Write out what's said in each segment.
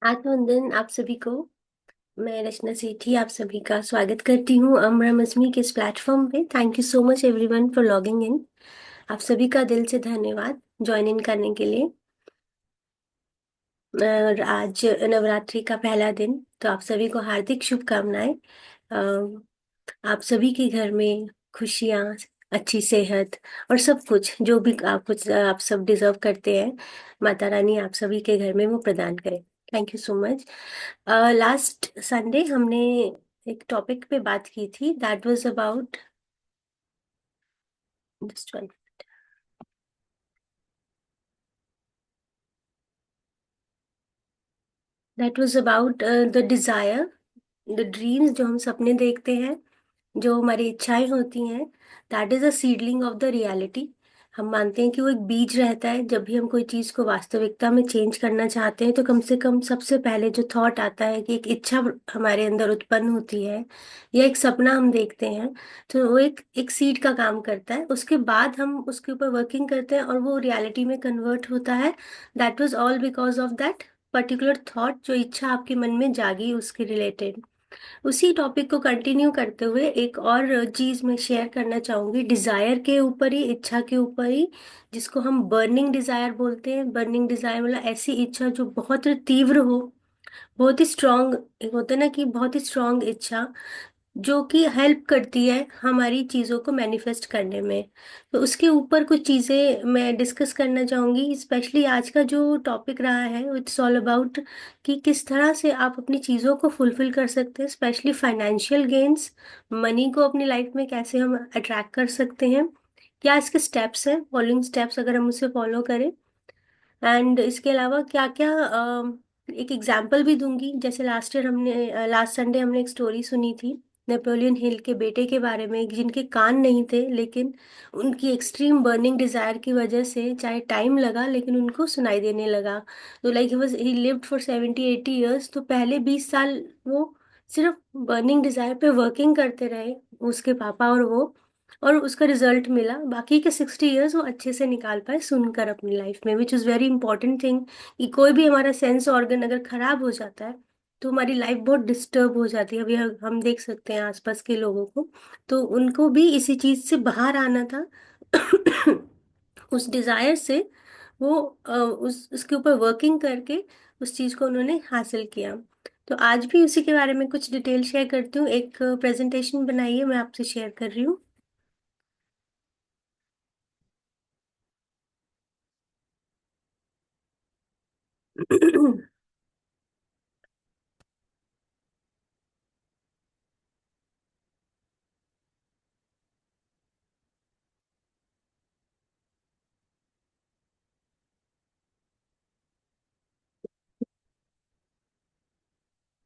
आत्मवंदन आप सभी को। मैं रचना सेठी आप सभी का स्वागत करती हूँ अमरा मज़्मी के इस प्लेटफॉर्म पे। Thank you so much everyone for logging in. आप सभी का दिल से धन्यवाद ज्वाइन इन करने के लिए। और आज नवरात्रि का पहला दिन, तो आप सभी को हार्दिक शुभकामनाएं। आप सभी के घर में खुशियाँ, अच्छी सेहत और सब कुछ जो भी आप सब डिजर्व करते हैं, माता रानी आप सभी के घर में वो प्रदान करें। Thank you so much. Last Sunday हमने एक टॉपिक पे बात की थी, just that was about the desire, the dreams, जो हम सपने देखते हैं, जो हमारी इच्छाएं होती हैं। That is a seedling of the reality. हम मानते हैं कि वो एक बीज रहता है। जब भी हम कोई चीज को वास्तविकता में चेंज करना चाहते हैं, तो कम से कम सबसे पहले जो थॉट आता है कि एक इच्छा हमारे अंदर उत्पन्न होती है या एक सपना हम देखते हैं, तो वो एक सीड का काम करता है। उसके बाद हम उसके ऊपर वर्किंग करते हैं और वो रियलिटी में कन्वर्ट होता है। That was all because of that particular thought, जो इच्छा आपके मन में जागी उसके रिलेटेड। उसी टॉपिक को कंटिन्यू करते हुए एक और चीज मैं शेयर करना चाहूंगी, डिजायर के ऊपर ही, इच्छा के ऊपर ही, जिसको हम बर्निंग डिजायर बोलते हैं। बर्निंग डिजायर मतलब ऐसी इच्छा जो बहुत तीव्र हो, बहुत ही स्ट्रांग। एक होता है ना कि बहुत ही स्ट्रांग इच्छा, जो कि हेल्प करती है हमारी चीज़ों को मैनिफेस्ट करने में। तो उसके ऊपर कुछ चीज़ें मैं डिस्कस करना चाहूँगी। स्पेशली आज का जो टॉपिक रहा है, इट्स ऑल अबाउट कि किस तरह से आप अपनी चीज़ों को फुलफिल कर सकते हैं, स्पेशली फाइनेंशियल गेन्स। मनी को अपनी लाइफ में कैसे हम अट्रैक्ट कर सकते हैं, क्या इसके स्टेप्स हैं, फॉलोइंग स्टेप्स अगर हम उसे फॉलो करें। एंड इसके अलावा क्या क्या, एक एग्जाम्पल भी दूंगी। जैसे लास्ट संडे हमने एक स्टोरी सुनी थी नेपोलियन हिल के बेटे के बारे में, जिनके कान नहीं थे, लेकिन उनकी एक्सट्रीम बर्निंग डिजायर की वजह से, चाहे टाइम लगा लेकिन उनको सुनाई देने लगा। तो like he lived for 70-80 years. तो पहले 20 साल वो सिर्फ बर्निंग डिजायर पे वर्किंग करते रहे, उसके पापा और वो, और उसका रिजल्ट मिला। बाकी के 60 ईयर्स वो अच्छे से निकाल पाए सुनकर अपनी लाइफ में, which is very important thing. कि कोई भी हमारा सेंस ऑर्गन अगर खराब हो जाता है, तो हमारी लाइफ बहुत डिस्टर्ब हो जाती है। अभी हम देख सकते हैं आसपास के लोगों को, तो उनको भी इसी चीज से बाहर आना था। उस डिजायर से वो उस उसके ऊपर वर्किंग करके उस चीज को उन्होंने हासिल किया। तो आज भी उसी के बारे में कुछ डिटेल शेयर करती हूँ। एक प्रेजेंटेशन बनाई है, मैं आपसे शेयर कर रही हूँ।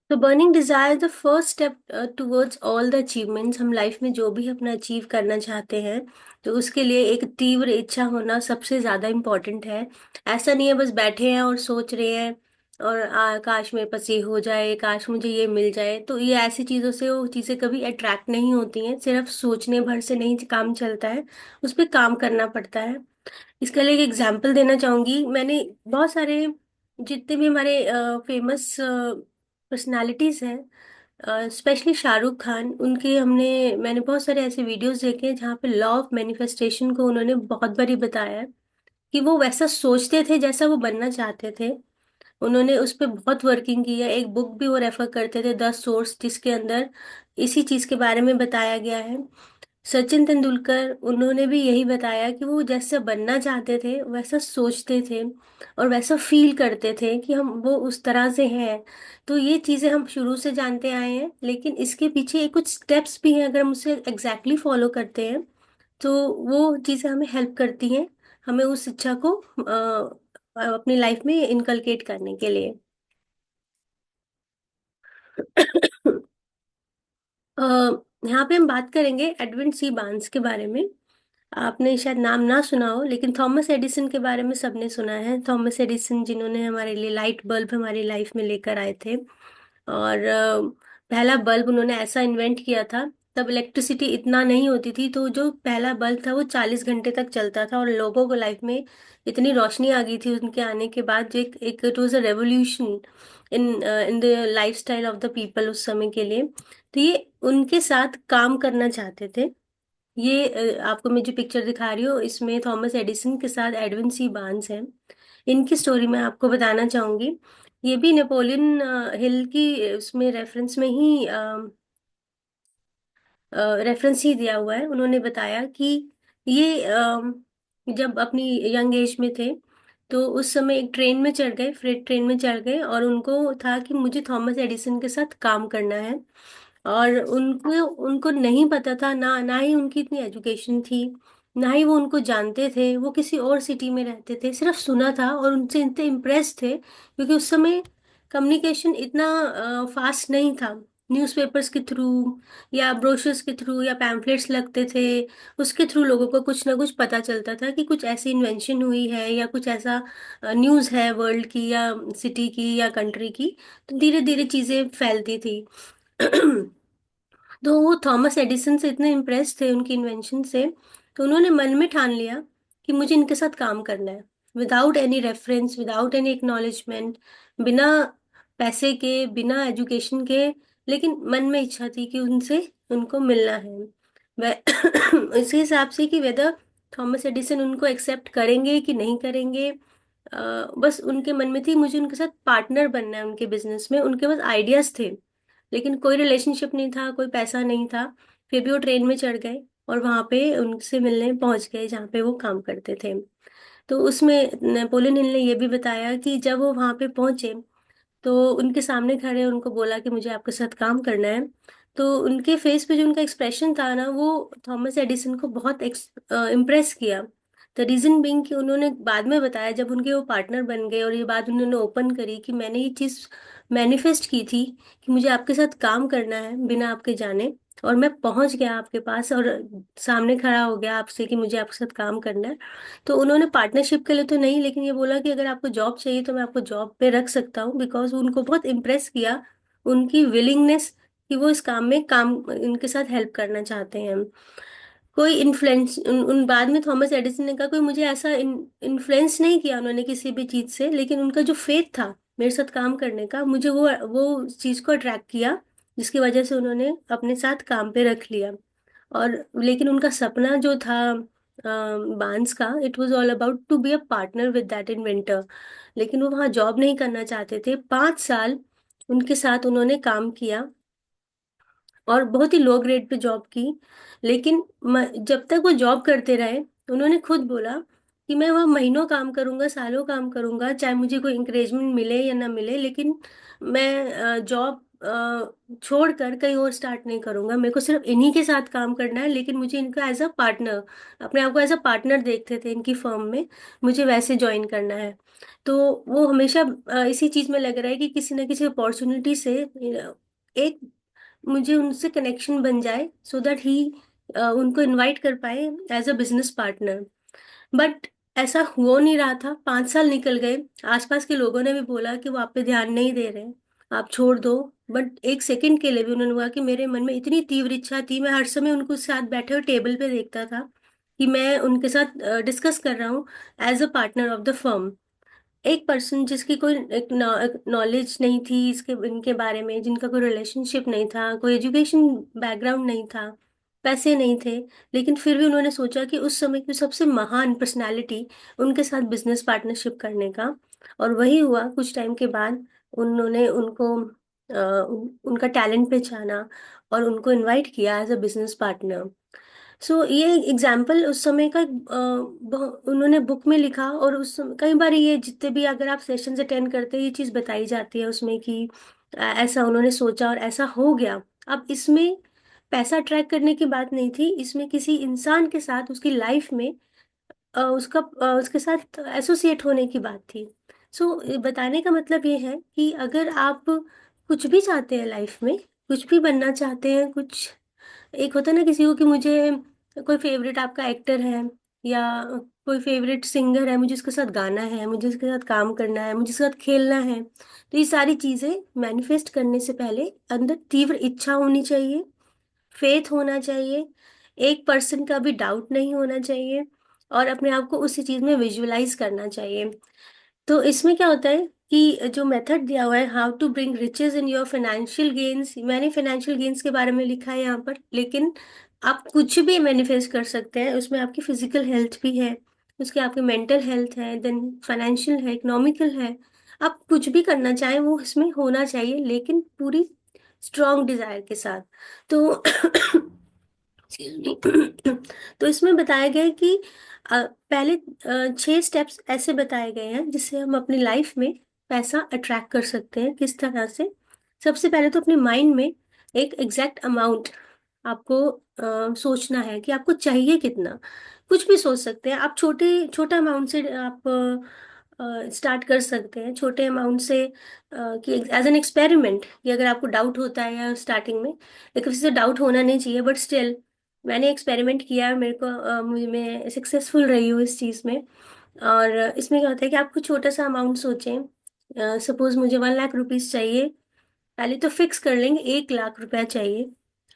तो burning desire the first step towards all the achievements. हम लाइफ में जो भी अपना अचीव करना चाहते हैं, तो उसके लिए एक तीव्र इच्छा होना सबसे ज्यादा इम्पोर्टेंट है। ऐसा नहीं है बस बैठे हैं और सोच रहे हैं और काश मेरे पास ये हो जाए, काश मुझे ये मिल जाए। तो ये ऐसी चीजों से वो चीजें कभी अट्रैक्ट नहीं होती हैं। सिर्फ सोचने भर से नहीं काम चलता है, उस पर काम करना पड़ता है। इसके लिए एक एग्जांपल देना चाहूंगी। मैंने बहुत सारे, जितने भी हमारे फेमस पर्सनालिटीज हैं, स्पेशली शाहरुख खान, उनके मैंने बहुत सारे ऐसे वीडियोस देखे हैं जहाँ पे लॉ ऑफ मैनिफेस्टेशन को उन्होंने बहुत बारी बताया है कि वो वैसा सोचते थे जैसा वो बनना चाहते थे। उन्होंने उस पर बहुत वर्किंग की है। एक बुक भी वो रेफर करते थे, द सोर्स, जिसके अंदर इसी चीज के बारे में बताया गया है। सचिन तेंदुलकर, उन्होंने भी यही बताया कि वो जैसा बनना चाहते थे वैसा सोचते थे और वैसा फील करते थे कि हम वो उस तरह से हैं। तो ये चीजें हम शुरू से जानते आए हैं, लेकिन इसके पीछे कुछ स्टेप्स भी हैं। अगर हम उसे एग्जैक्टली फॉलो करते हैं, तो वो चीजें हमें हेल्प करती हैं, हमें उस इच्छा को अपनी लाइफ में इनकलकेट करने के लिए। अ, यहाँ पे हम बात करेंगे एडविन सी बार्न्स के बारे में। आपने शायद नाम ना सुना हो, लेकिन थॉमस एडिसन के बारे में सबने सुना है। थॉमस एडिसन, जिन्होंने हमारे लिए लाइट बल्ब हमारी लाइफ में लेकर आए थे। और पहला बल्ब उन्होंने ऐसा इन्वेंट किया था तब इलेक्ट्रिसिटी इतना नहीं होती थी, तो जो पहला बल्ब था वो 40 घंटे तक चलता था, और लोगों को लाइफ में इतनी रोशनी आ गई थी उनके आने के बाद, जो एक एक it was a revolution in in the life style of the people उस समय के लिए। तो ये उनके साथ काम करना चाहते थे। ये आपको मैं जो पिक्चर दिखा रही हूँ, इसमें थॉमस एडिसन के साथ एडविन सी बार्न्स हैं। इनकी स्टोरी मैं आपको बताना चाहूंगी। ये भी नेपोलियन हिल की उसमें रेफरेंस में ही रेफरेंस ही दिया हुआ है। उन्होंने बताया कि ये जब अपनी यंग एज में थे, तो उस समय एक ट्रेन में चढ़ गए, फ्रेट ट्रेन में चढ़ गए, और उनको था कि मुझे थॉमस एडिसन के साथ काम करना है। और उनको उनको नहीं पता था, ना ना ही उनकी इतनी एजुकेशन थी, ना ही वो उनको जानते थे। वो किसी और सिटी में रहते थे, सिर्फ सुना था और उनसे इतने इम्प्रेस थे, क्योंकि उस समय कम्युनिकेशन इतना फास्ट नहीं था। न्यूज़पेपर्स के थ्रू या ब्रोशर्स के थ्रू या पैम्फलेट्स लगते थे, उसके थ्रू लोगों को कुछ ना कुछ पता चलता था कि कुछ ऐसी इन्वेंशन हुई है या कुछ ऐसा न्यूज़ है वर्ल्ड की या सिटी की या कंट्री की। तो धीरे धीरे चीज़ें फैलती थी। तो वो थॉमस एडिसन से इतने इम्प्रेस थे उनकी इन्वेंशन से, तो उन्होंने मन में ठान लिया कि मुझे इनके साथ काम करना है, without any reference, without any acknowledgement, बिना पैसे के, बिना एजुकेशन के, लेकिन मन में इच्छा थी कि उनसे उनको मिलना है। वह इसी हिसाब से कि वेदर थॉमस एडिसन उनको एक्सेप्ट करेंगे कि नहीं करेंगे, बस उनके मन में थी मुझे उनके साथ पार्टनर बनना है उनके बिजनेस में। उनके पास आइडियाज थे, लेकिन कोई रिलेशनशिप नहीं था, कोई पैसा नहीं था। फिर भी वो ट्रेन में चढ़ गए और वहां पे उनसे मिलने पहुंच गए जहाँ पे वो काम करते थे। तो उसमें नेपोलियन हिल ने ये भी बताया कि जब वो वहां पे पहुंचे, तो उनके सामने खड़े उनको बोला कि मुझे आपके साथ काम करना है। तो उनके फेस पे जो उनका एक्सप्रेशन था ना, वो थॉमस एडिसन को बहुत इम्प्रेस किया। द रीजन बीइंग कि उन्होंने बाद में बताया, जब उनके वो पार्टनर बन गए और ये बात उन्होंने ओपन करी कि मैंने ये चीज़ मैनिफेस्ट की थी कि मुझे आपके साथ काम करना है बिना आपके जाने, और मैं पहुंच गया आपके पास और सामने खड़ा हो गया आपसे कि मुझे आपके साथ काम करना है। तो उन्होंने पार्टनरशिप के लिए तो नहीं, लेकिन ये बोला कि अगर आपको जॉब चाहिए तो मैं आपको जॉब पे रख सकता हूँ, बिकॉज उनको बहुत इम्प्रेस किया उनकी विलिंगनेस कि वो इस काम में काम इनके साथ हेल्प करना चाहते हैं। कोई इन्फ्लुएंस उन बाद में थॉमस एडिसन ने कहा कोई मुझे ऐसा इन्फ्लुएंस नहीं किया उन्होंने किसी भी चीज से, लेकिन उनका जो फेथ था मेरे साथ काम करने का, मुझे वो चीज को अट्रैक्ट किया, जिसकी वजह से उन्होंने अपने साथ काम पे रख लिया। और लेकिन उनका सपना जो था बांस का, it was all about to be a partner with that inventor. लेकिन वो वहाँ जॉब नहीं करना चाहते थे। 5 साल उनके साथ उन्होंने काम किया और बहुत ही लो ग्रेड पे जॉब की। लेकिन जब तक वो जॉब करते रहे, उन्होंने खुद बोला कि मैं वहाँ महीनों काम करूंगा, सालों काम करूंगा, चाहे मुझे कोई इंकरेजमेंट मिले या ना मिले, लेकिन मैं जॉब छोड़कर कहीं और स्टार्ट नहीं करूंगा। मेरे को सिर्फ इन्हीं के साथ काम करना है, लेकिन मुझे इनका एज अ पार्टनर, अपने आप को एज अ पार्टनर देखते थे इनकी फर्म में, मुझे वैसे ज्वाइन करना है। तो वो हमेशा इसी चीज में लग रहा है कि किसी न किसी अपॉर्चुनिटी से एक मुझे उनसे कनेक्शन बन जाए, सो दैट ही उनको इनवाइट कर पाए as a business partner. But ऐसा हो नहीं रहा था। 5 साल निकल गए, आसपास के लोगों ने भी बोला कि वो आप पे ध्यान नहीं दे रहे, आप छोड़ दो। बट एक सेकंड के लिए भी उन्होंने कहा कि मेरे मन में इतनी तीव्र इच्छा थी, मैं हर समय उनको साथ बैठे हुए टेबल पे देखता था कि मैं उनके साथ डिस्कस कर रहा हूँ as a partner of the firm. एक पर्सन जिसकी कोई एक नॉलेज नहीं थी इसके इनके बारे में, जिनका कोई रिलेशनशिप नहीं था, कोई एजुकेशन बैकग्राउंड नहीं था, पैसे नहीं थे, लेकिन फिर भी उन्होंने सोचा कि उस समय की सबसे महान पर्सनालिटी उनके साथ बिजनेस पार्टनरशिप करने का। और वही हुआ। कुछ टाइम के बाद उन्होंने उनको उनका टैलेंट पहचाना और उनको इनवाइट किया एज अ बिजनेस पार्टनर। सो ये एग्जाम्पल उस समय का उन्होंने बुक में लिखा। और उस समय कई बार ये जितने भी अगर आप सेशंस अटेंड करते हैं, ये चीज़ बताई जाती है उसमें कि ऐसा उन्होंने सोचा और ऐसा हो गया। अब इसमें पैसा ट्रैक करने की बात नहीं थी, इसमें किसी इंसान के साथ उसकी लाइफ में उसके साथ एसोसिएट होने की बात थी। सो बताने का मतलब ये है कि अगर आप कुछ भी चाहते हैं लाइफ में, कुछ भी बनना चाहते हैं, कुछ एक होता है ना किसी को कि मुझे कोई फेवरेट आपका एक्टर है या कोई फेवरेट सिंगर है, मुझे उसके साथ गाना है, मुझे उसके साथ काम करना है, मुझे उसके साथ खेलना है। तो ये सारी चीजें मैनिफेस्ट करने से पहले अंदर तीव्र इच्छा होनी चाहिए, फेथ होना चाहिए, 1% का भी डाउट नहीं होना चाहिए, और अपने आप को उसी चीज में विजुअलाइज करना चाहिए। तो इसमें क्या होता है कि जो मेथड दिया हुआ है, how to bring riches in your financial gains, मैंने फाइनेंशियल गेन्स के बारे में लिखा है यहाँ पर, लेकिन आप कुछ भी मैनिफेस्ट कर सकते हैं। उसमें आपकी फिजिकल हेल्थ भी है, उसके आपके मेंटल हेल्थ है, देन फाइनेंशियल है, इकोनॉमिकल है। आप कुछ भी करना चाहें वो इसमें होना चाहिए, लेकिन पूरी स्ट्रॉन्ग डिजायर के साथ। तो Excuse me। तो इसमें बताया गया है कि पहले 6 स्टेप्स ऐसे बताए गए हैं जिससे हम अपनी लाइफ में पैसा अट्रैक्ट कर सकते हैं। किस तरह से? सबसे पहले तो अपने माइंड में एक एग्जैक्ट अमाउंट आपको सोचना है कि आपको चाहिए कितना। कुछ भी सोच सकते हैं आप, छोटे छोटा अमाउंट से आप स्टार्ट कर सकते हैं, छोटे अमाउंट से, कि एज एन एक्सपेरिमेंट, कि अगर आपको डाउट होता है या स्टार्टिंग में, लेकिन किसी से डाउट होना नहीं चाहिए, बट स्टिल मैंने एक्सपेरिमेंट किया है, मेरे को मैं सक्सेसफुल रही हूँ इस चीज़ में। और इसमें क्या होता है कि आपको छोटा सा अमाउंट सोचें, सपोज मुझे 1 लाख रुपीज चाहिए। पहले तो फिक्स कर लेंगे 1 लाख रुपया चाहिए,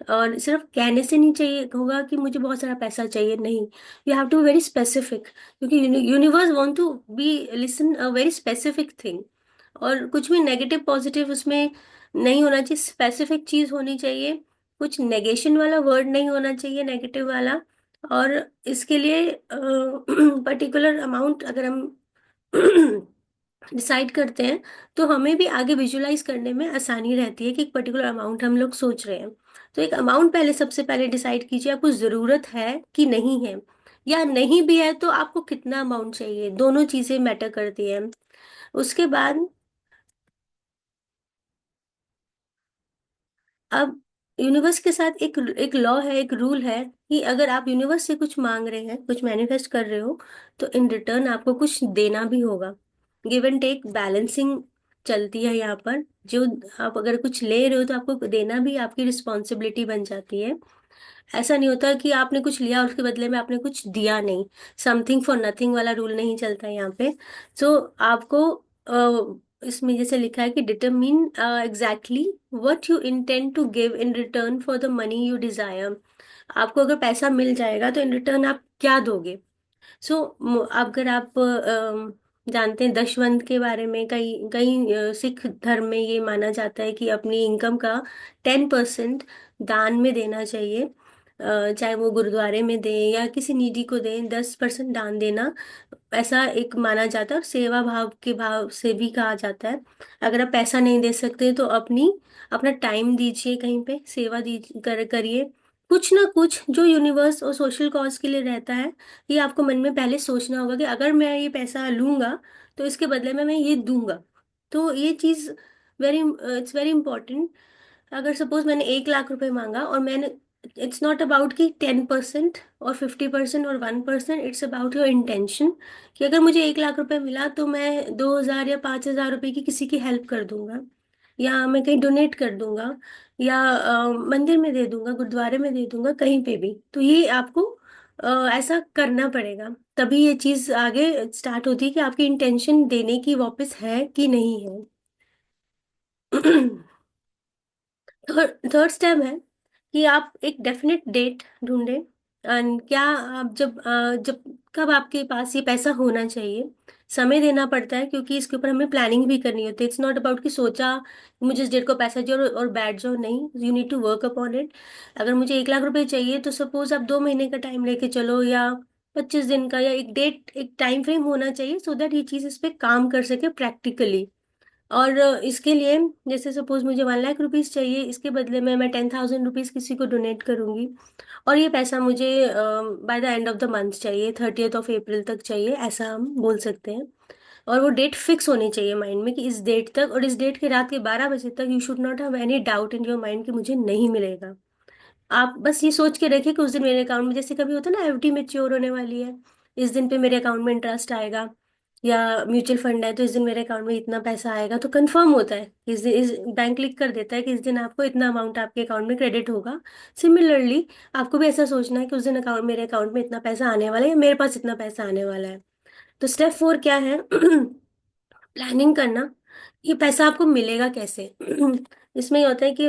और सिर्फ कहने से नहीं चाहिए होगा कि मुझे बहुत सारा पैसा चाहिए, नहीं। You have to very specific, क्योंकि universe want to be listen a very specific thing. और कुछ भी नेगेटिव पॉजिटिव उसमें नहीं होना चाहिए, स्पेसिफिक चीज होनी चाहिए। कुछ नेगेशन वाला वर्ड नहीं होना चाहिए, नेगेटिव वाला। और इसके लिए पर्टिकुलर अमाउंट अगर हम डिसाइड करते हैं, तो हमें भी आगे विजुलाइज करने में आसानी रहती है कि एक पर्टिकुलर अमाउंट हम लोग सोच रहे हैं। तो एक अमाउंट पहले, सबसे पहले डिसाइड कीजिए आपको ज़रूरत है कि नहीं है, या नहीं भी है तो आपको कितना अमाउंट चाहिए, दोनों चीज़ें मैटर करती हैं। उसके बाद अब यूनिवर्स के साथ एक एक लॉ है, एक रूल है, कि अगर आप यूनिवर्स से कुछ मांग रहे हैं, कुछ मैनिफेस्ट कर रहे हो, तो इन रिटर्न आपको कुछ देना भी होगा। गिव एंड टेक बैलेंसिंग चलती है यहाँ पर। जो आप अगर कुछ ले रहे हो तो आपको देना भी आपकी रिस्पॉन्सिबिलिटी बन जाती है। ऐसा नहीं होता कि आपने कुछ लिया और उसके बदले में आपने कुछ दिया नहीं। समथिंग फॉर नथिंग वाला रूल नहीं चलता यहाँ पे। सो आपको इसमें जैसे लिखा है कि determine exactly what you intend to give in return for the money you desire. आपको अगर पैसा मिल जाएगा तो इन रिटर्न आप क्या दोगे? सो अगर आप जानते हैं दशवंत के बारे में, कई कई सिख धर्म में ये माना जाता है कि अपनी इनकम का 10% दान में देना चाहिए। चाहे वो गुरुद्वारे में दें या किसी नीडी को दें, 10% दान देना ऐसा एक माना जाता है। और सेवा भाव के भाव से भी कहा जाता है। अगर आप पैसा नहीं दे सकते तो अपना टाइम दीजिए, कहीं पे सेवा करिए। कुछ ना कुछ जो यूनिवर्स और सोशल कॉज के लिए रहता है। ये आपको मन में पहले सोचना होगा कि अगर मैं ये पैसा लूंगा तो इसके बदले में मैं ये दूंगा। तो ये चीज वेरी, इट्स वेरी इंपॉर्टेंट। अगर सपोज मैंने 1 लाख रुपए मांगा, और मैंने, इट्स नॉट अबाउट कि 10% और 50% और 1%, इट्स अबाउट योर इंटेंशन। कि अगर मुझे 1 लाख रुपए मिला तो मैं 2,000 या 5,000 रुपए की किसी की हेल्प कर दूंगा, या मैं कहीं डोनेट कर दूंगा, या मंदिर में दे दूंगा, गुरुद्वारे में दे दूंगा, कहीं पे भी। तो ये आपको ऐसा करना पड़ेगा, तभी ये चीज आगे स्टार्ट होती है कि आपकी इंटेंशन देने की वापस है कि नहीं है। थर्ड थर्ड स्टेप है कि आप एक डेफिनेट डेट ढूंढें। एंड क्या आप जब कब आपके पास ये पैसा होना चाहिए, समय देना पड़ता है, क्योंकि इसके ऊपर हमें प्लानिंग भी करनी होती है। इट्स नॉट अबाउट कि सोचा मुझे इस डेट को पैसा चाहिए और बैठ जाओ, नहीं। You need to work upon it. अगर मुझे 1 लाख रुपए चाहिए तो सपोज आप 2 महीने का टाइम लेके चलो, या 25 दिन का, या एक डेट, एक टाइम फ्रेम होना चाहिए, सो दैट ये चीज इस पे काम कर सके प्रैक्टिकली। और इसके लिए जैसे सपोज मुझे 1 लाख रुपीज चाहिए, इसके बदले में मैं 10,000 रुपीज किसी को डोनेट करूंगी। और ये पैसा मुझे by the end of the month चाहिए, 30th of April तक चाहिए, ऐसा हम बोल सकते हैं। और वो डेट फिक्स होनी चाहिए माइंड में कि इस डेट तक, और इस डेट के रात के 12 बजे तक you should not have any doubt in your mind कि मुझे नहीं मिलेगा। आप बस ये सोच के रखिए कि उस दिन मेरे अकाउंट में, जैसे कभी होता है ना, एफडी मैच्योर होने वाली है, इस दिन पे मेरे अकाउंट में इंटरेस्ट आएगा, या म्यूचुअल फंड है तो इस दिन मेरे अकाउंट में इतना पैसा आएगा, तो कंफर्म होता है इस दिन, इस बैंक क्लिक कर देता है कि इस दिन आपको इतना अमाउंट आपके अकाउंट में क्रेडिट होगा। सिमिलरली आपको भी ऐसा सोचना है कि उस दिन अकाउंट, मेरे अकाउंट में इतना पैसा आने वाला है, या मेरे पास इतना पैसा आने वाला है। तो स्टेप 4 क्या है? प्लानिंग करना। ये पैसा आपको मिलेगा कैसे? इसमें ये होता है कि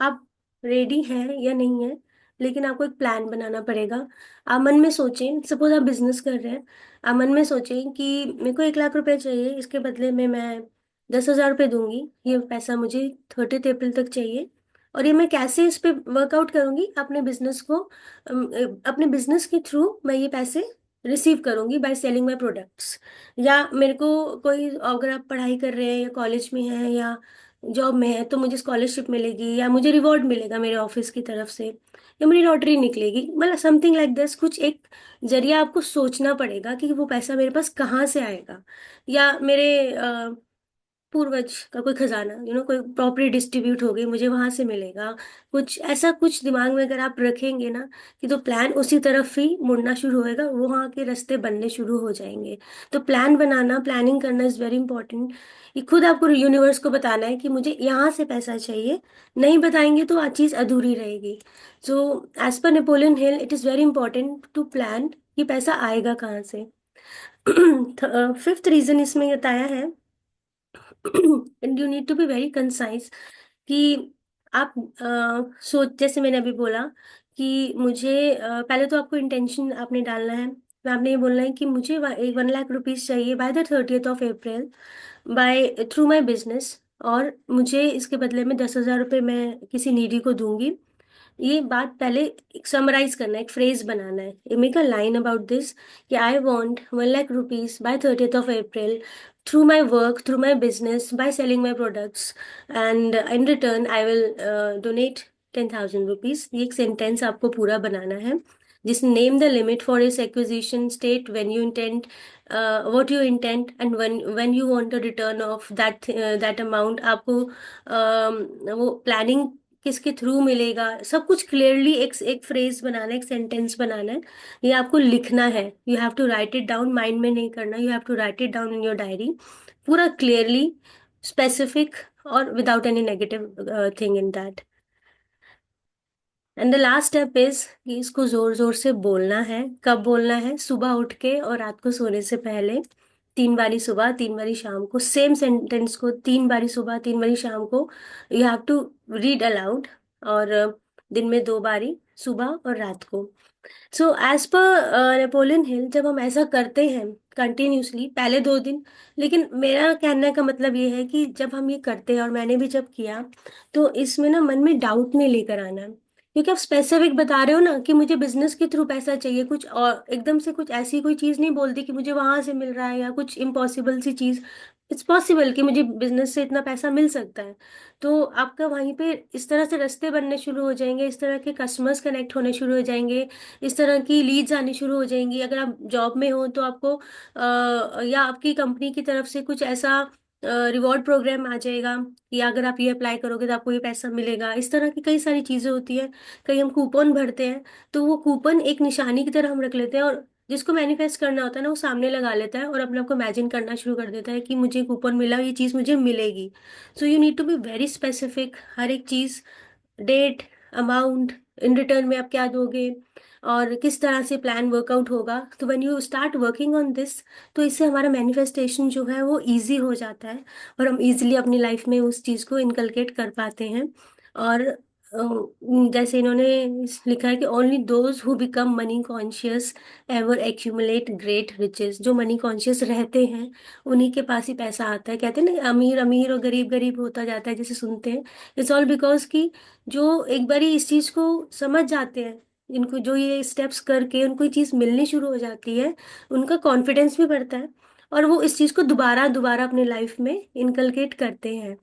आप रेडी है या नहीं है, लेकिन आपको एक प्लान बनाना पड़ेगा। आप मन में सोचें, सपोज आप बिजनेस कर रहे हैं, आप मन में सोचें कि मेरे को 1 लाख रुपए चाहिए, इसके बदले में मैं 10,000 रुपये दूंगी, ये पैसा मुझे 30 अप्रैल तक चाहिए। और ये मैं कैसे इस पे वर्कआउट करूंगी, अपने बिजनेस को अपने बिजनेस के थ्रू मैं ये पैसे रिसीव करूंगी बाय सेलिंग माई प्रोडक्ट्स। या मेरे को कोई, अगर आप पढ़ाई कर रहे हैं या कॉलेज में हैं या जॉब में है, तो मुझे स्कॉलरशिप मिलेगी या मुझे रिवॉर्ड मिलेगा मेरे ऑफिस की तरफ से, या मेरी लॉटरी निकलेगी, मतलब समथिंग लाइक दिस। कुछ एक जरिया आपको सोचना पड़ेगा कि वो पैसा मेरे पास कहाँ से आएगा। या मेरे पूर्वज का कोई खजाना, कोई प्रॉपर्टी डिस्ट्रीब्यूट हो गई, मुझे वहां से मिलेगा। कुछ ऐसा कुछ दिमाग में अगर आप रखेंगे ना, कि तो प्लान उसी तरफ ही मुड़ना शुरू होएगा, वो वहाँ के रास्ते बनने शुरू हो जाएंगे। तो प्लान बनाना, प्लानिंग करना इज वेरी इंपॉर्टेंट। ये खुद आपको यूनिवर्स को बताना है कि मुझे यहाँ से पैसा चाहिए। नहीं बताएंगे तो आज चीज अधूरी रहेगी। So as per Napoleon Hill, it is very important to plan कि पैसा आएगा कहाँ से। फिफ्थ रीजन इसमें बताया है, and you need to be very concise, कि आप सोच, जैसे मैंने अभी बोला कि मुझे पहले तो आपको इंटेंशन आपने डालना है। तो आपने ये बोलना है कि मुझे 1 लाख रुपीज चाहिए by the 30th of April, by through my business, और मुझे इसके बदले में 10,000 रुपये मैं किसी नीडी को दूंगी। ये बात पहले समराइज करना है, एक फ्रेज बनाना है, make a line about this, कि I want 1 lakh rupees by 30th of April through my work, through my business, by selling my products, and in return I will donate 10,000 rupees. ये एक sentence आपको पूरा बनाना है, जिस name the limit for this acquisition, state when you intend, what you intend, and when you want a return of that amount. आपको वो planning किसके थ्रू मिलेगा, सब कुछ क्लियरली एक एक फ्रेज बनाना है, एक सेंटेंस बनाना है। ये आपको लिखना है, you have to write it down, mind में नहीं करना, you have to write it down in your diary, पूरा क्लियरली, स्पेसिफिक, और without any negative thing in that. And the last step is कि इसको जोर जोर से बोलना है। कब बोलना है? सुबह उठ के और रात को सोने से पहले। 3 बारी सुबह, 3 बारी शाम को, सेम सेंटेंस को 3 बारी सुबह, 3 बारी शाम को you have to read aloud. और दिन में 2 बारी, सुबह और रात को। सो एज पर नेपोलियन हिल, जब हम ऐसा करते हैं कंटिन्यूसली पहले 2 दिन, लेकिन मेरा कहने का मतलब ये है कि जब हम ये करते हैं, और मैंने भी जब किया, तो इसमें ना मन में डाउट नहीं लेकर आना है। क्योंकि आप स्पेसिफिक बता रहे हो ना कि मुझे बिजनेस के थ्रू पैसा चाहिए, कुछ और एकदम से कुछ ऐसी कोई चीज नहीं बोलती कि मुझे वहां से मिल रहा है, या कुछ इम्पॉसिबल सी चीज। इट्स पॉसिबल कि मुझे बिजनेस से इतना पैसा मिल सकता है। तो आपका वहीं पे इस तरह से रास्ते बनने शुरू हो जाएंगे, इस तरह के कस्टमर्स कनेक्ट होने शुरू हो जाएंगे, इस तरह की लीड्स आनी शुरू हो जाएंगी। अगर आप जॉब में हो तो आपको या आपकी कंपनी की तरफ से कुछ ऐसा रिवॉर्ड प्रोग्राम आ जाएगा कि अगर आप ये अप्लाई करोगे तो आपको ये पैसा मिलेगा। इस तरह की कई सारी चीजें होती हैं। कहीं हम कूपन भरते हैं, तो वो कूपन एक निशानी की तरह हम रख लेते हैं, और जिसको मैनिफेस्ट करना होता है ना, वो सामने लगा लेता है और अपने आप को इमेजिन करना शुरू कर देता है कि मुझे कूपन मिला, ये चीज़ मुझे मिलेगी। So you need to be very specific, हर एक चीज़, डेट, अमाउंट, इन रिटर्न में आप क्या दोगे, और किस तरह से प्लान वर्कआउट होगा। तो when you start working on this, तो इससे हमारा मैनिफेस्टेशन जो है वो इजी हो जाता है, और हम इजीली अपनी लाइफ में उस चीज़ को इनकलकेट कर पाते हैं। और जैसे इन्होंने लिखा है कि only those who become money conscious ever accumulate great riches. जो मनी कॉन्शियस रहते हैं, उन्हीं के पास ही पैसा आता है। कहते हैं ना, अमीर अमीर और गरीब गरीब होता जाता है, जैसे सुनते हैं। इट्स ऑल बिकॉज कि जो एक बारी इस चीज को समझ जाते हैं, इनको जो ये स्टेप्स करके उनको ये चीज मिलनी शुरू हो जाती है, उनका कॉन्फिडेंस भी बढ़ता है, और वो इस चीज को दोबारा दोबारा अपने लाइफ में इनकलकेट करते हैं।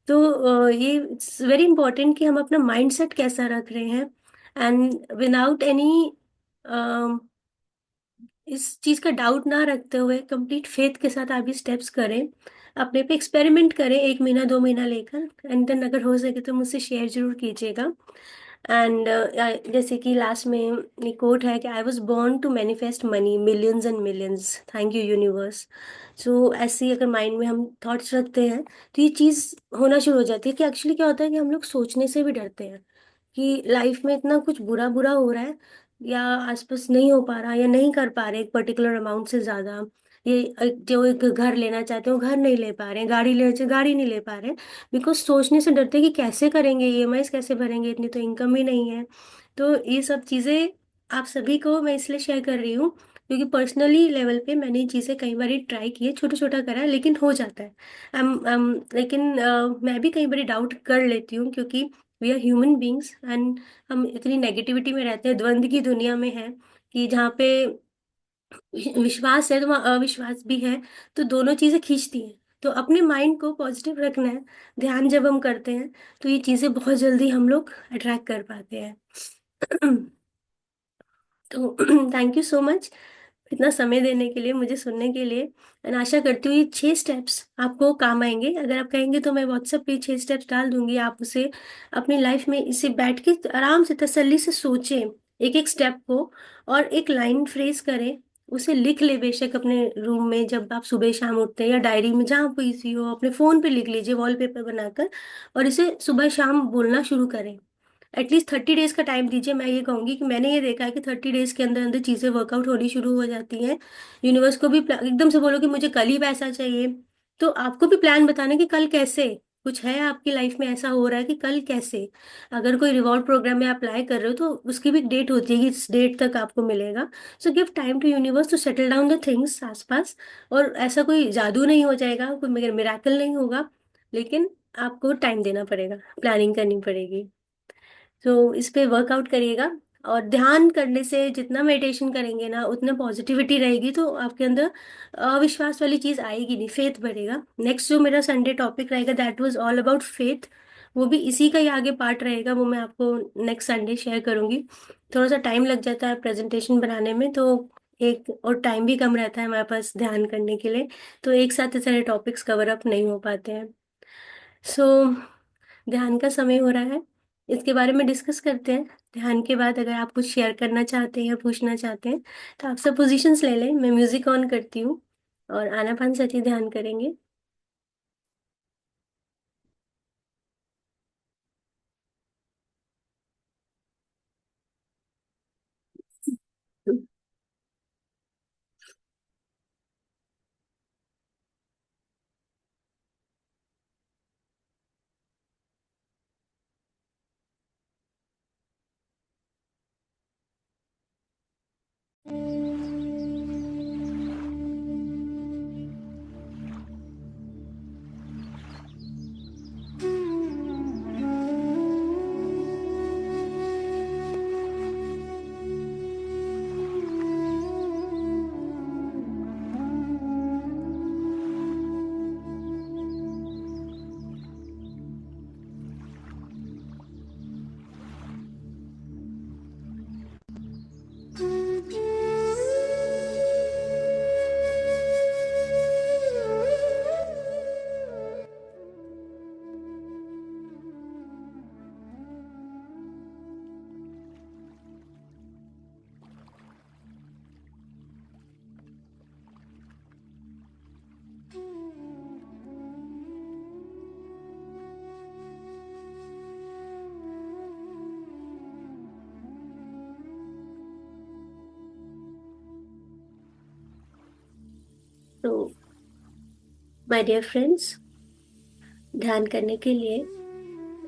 तो ये इट्स वेरी इंपॉर्टेंट कि हम अपना माइंडसेट कैसा रख रहे हैं, एंड विदाउट एनी, इस चीज का डाउट ना रखते हुए कंप्लीट फेथ के साथ आप ये स्टेप्स करें, अपने पे एक्सपेरिमेंट करें 1 महीना 2 महीना लेकर, एंड देन अगर हो सके तो मुझसे शेयर जरूर कीजिएगा। एंड जैसे कि लास्ट में एक कोट है कि I was born to manifest money, millions and millions, thank you universe. So ऐसे ही अगर माइंड में हम थॉट्स रखते हैं, तो ये चीज़ होना शुरू हो जाती है। कि एक्चुअली क्या होता है कि हम लोग सोचने से भी डरते हैं कि लाइफ में इतना कुछ बुरा बुरा हो रहा है, या आसपास नहीं हो पा रहा, या नहीं कर पा रहे एक पर्टिकुलर अमाउंट से ज़्यादा, ये जो एक घर लेना चाहते हो घर नहीं ले पा रहे हैं, गाड़ी लेना चाहते गाड़ी नहीं ले पा रहे हैं, बिकॉज सोचने से डरते हैं कि कैसे करेंगे, ईएमआई कैसे भरेंगे, इतनी तो इनकम ही नहीं है। तो ये सब चीज़ें आप सभी को मैं इसलिए शेयर कर रही हूँ क्योंकि पर्सनली लेवल पे मैंने ये चीज़ें कई बार ट्राई की है, छोटा छोटा करा है, लेकिन हो जाता है। लेकिन मैं भी कई बार डाउट कर लेती हूँ क्योंकि we are human beings and हम इतनी नेगेटिविटी में रहते हैं, द्वंद की दुनिया में है कि जहाँ पे विश्वास है तो वहाँ अविश्वास भी है। तो दोनों चीजें खींचती हैं। तो अपने माइंड को पॉजिटिव रखना है। ध्यान जब हम करते हैं तो ये चीजें बहुत जल्दी हम लोग अट्रैक्ट कर पाते हैं। तो थैंक यू सो मच इतना समय देने के लिए, मुझे सुनने के लिए। एंड आशा करती हूँ ये 6 स्टेप्स आपको काम आएंगे। अगर आप कहेंगे तो मैं व्हाट्सएप पे 6 स्टेप्स डाल दूंगी, आप उसे अपनी लाइफ में इसे बैठ के आराम से तसल्ली से सोचें एक एक स्टेप को, और एक लाइन फ्रेज करें, उसे लिख ले बेशक अपने रूम में जब आप सुबह शाम उठते हैं, या डायरी में जहाँ कोई सी हो, अपने फोन पे लिख लीजिए वॉलपेपर बनाकर, और इसे सुबह शाम बोलना शुरू करें। एटलीस्ट 30 डेज का टाइम दीजिए। मैं ये कहूंगी कि मैंने ये देखा है कि 30 डेज के अंदर अंदर चीजें वर्कआउट होनी शुरू हो जाती हैं। यूनिवर्स को भी एकदम से बोलो कि मुझे कल ही पैसा चाहिए, तो आपको भी प्लान बताना कि कल कैसे, कुछ है आपकी लाइफ में ऐसा हो रहा है कि कल कैसे। अगर कोई रिवॉर्ड प्रोग्राम में अप्लाई कर रहे हो तो उसकी भी डेट होती है कि इस डेट तक आपको मिलेगा। So give time to universe to settle down the things आसपास। और ऐसा कोई जादू नहीं हो जाएगा, कोई मिराकल नहीं होगा, लेकिन आपको टाइम देना पड़ेगा, प्लानिंग करनी पड़ेगी। तो इस पे वर्कआउट करिएगा। और ध्यान करने से जितना मेडिटेशन करेंगे ना उतना पॉजिटिविटी रहेगी, तो आपके अंदर अविश्वास वाली चीज आएगी नहीं, फेथ बढ़ेगा। नेक्स्ट जो मेरा संडे टॉपिक रहेगा that was all about faith, वो भी इसी का ही आगे पार्ट रहेगा, वो मैं आपको नेक्स्ट संडे शेयर करूंगी। थोड़ा सा टाइम लग जाता है प्रेजेंटेशन बनाने में, तो एक और टाइम भी कम रहता है हमारे पास ध्यान करने के लिए, तो एक साथ सारे टॉपिक्स कवर अप नहीं हो पाते हैं। सो ध्यान का समय हो रहा है, इसके बारे में डिस्कस करते हैं। ध्यान के बाद अगर आप कुछ शेयर करना चाहते हैं या पूछना चाहते हैं तो आप सब पोजीशंस ले लें, मैं म्यूजिक ऑन करती हूँ और आनापान सती ध्यान करेंगे। तो माय डियर फ्रेंड्स, ध्यान करने के लिए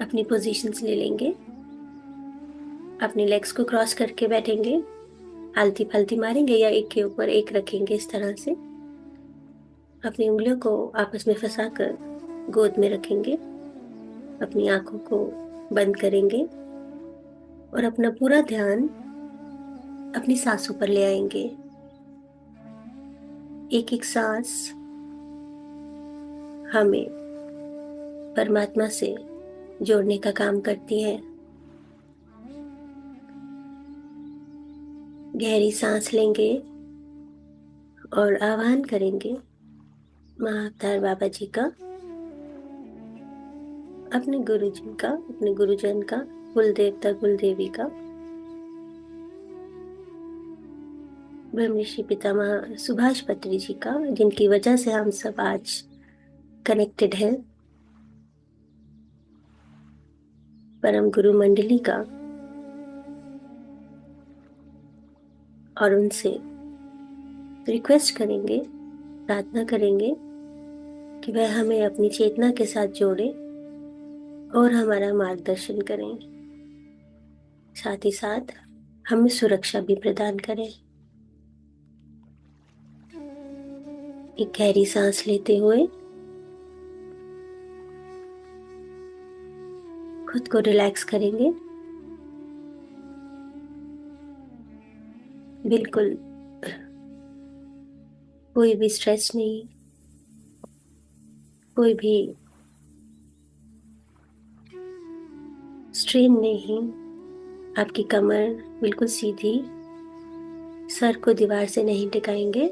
अपनी पोजीशंस ले लेंगे, अपने लेग्स को क्रॉस करके बैठेंगे, आलती फालती मारेंगे या एक के ऊपर एक रखेंगे इस तरह से। अपनी उंगलियों को आपस में फंसाकर गोद में रखेंगे, अपनी आंखों को बंद करेंगे और अपना पूरा ध्यान अपनी सांसों पर ले आएंगे। एक एक सांस हमें परमात्मा से जोड़ने का काम करती है। गहरी सांस लेंगे और आह्वान करेंगे महाअवतार बाबा जी का, अपने गुरु जी का, अपने गुरुजन का, कुल देवता कुल देवी का, ब्रह्म ऋषि पितामह सुभाष पत्री जी का, जिनकी वजह से हम सब आज कनेक्टेड हैं, परम गुरु मंडली का, और उनसे रिक्वेस्ट करेंगे प्रार्थना करेंगे कि वह हमें अपनी चेतना के साथ जोड़े और हमारा मार्गदर्शन करें, साथ ही साथ हमें सुरक्षा भी प्रदान करें। एक गहरी सांस लेते हुए खुद को रिलैक्स करेंगे। बिल्कुल कोई भी स्ट्रेस नहीं, कोई भी स्ट्रेन नहीं। आपकी कमर बिल्कुल सीधी, सर को दीवार से नहीं टिकाएंगे।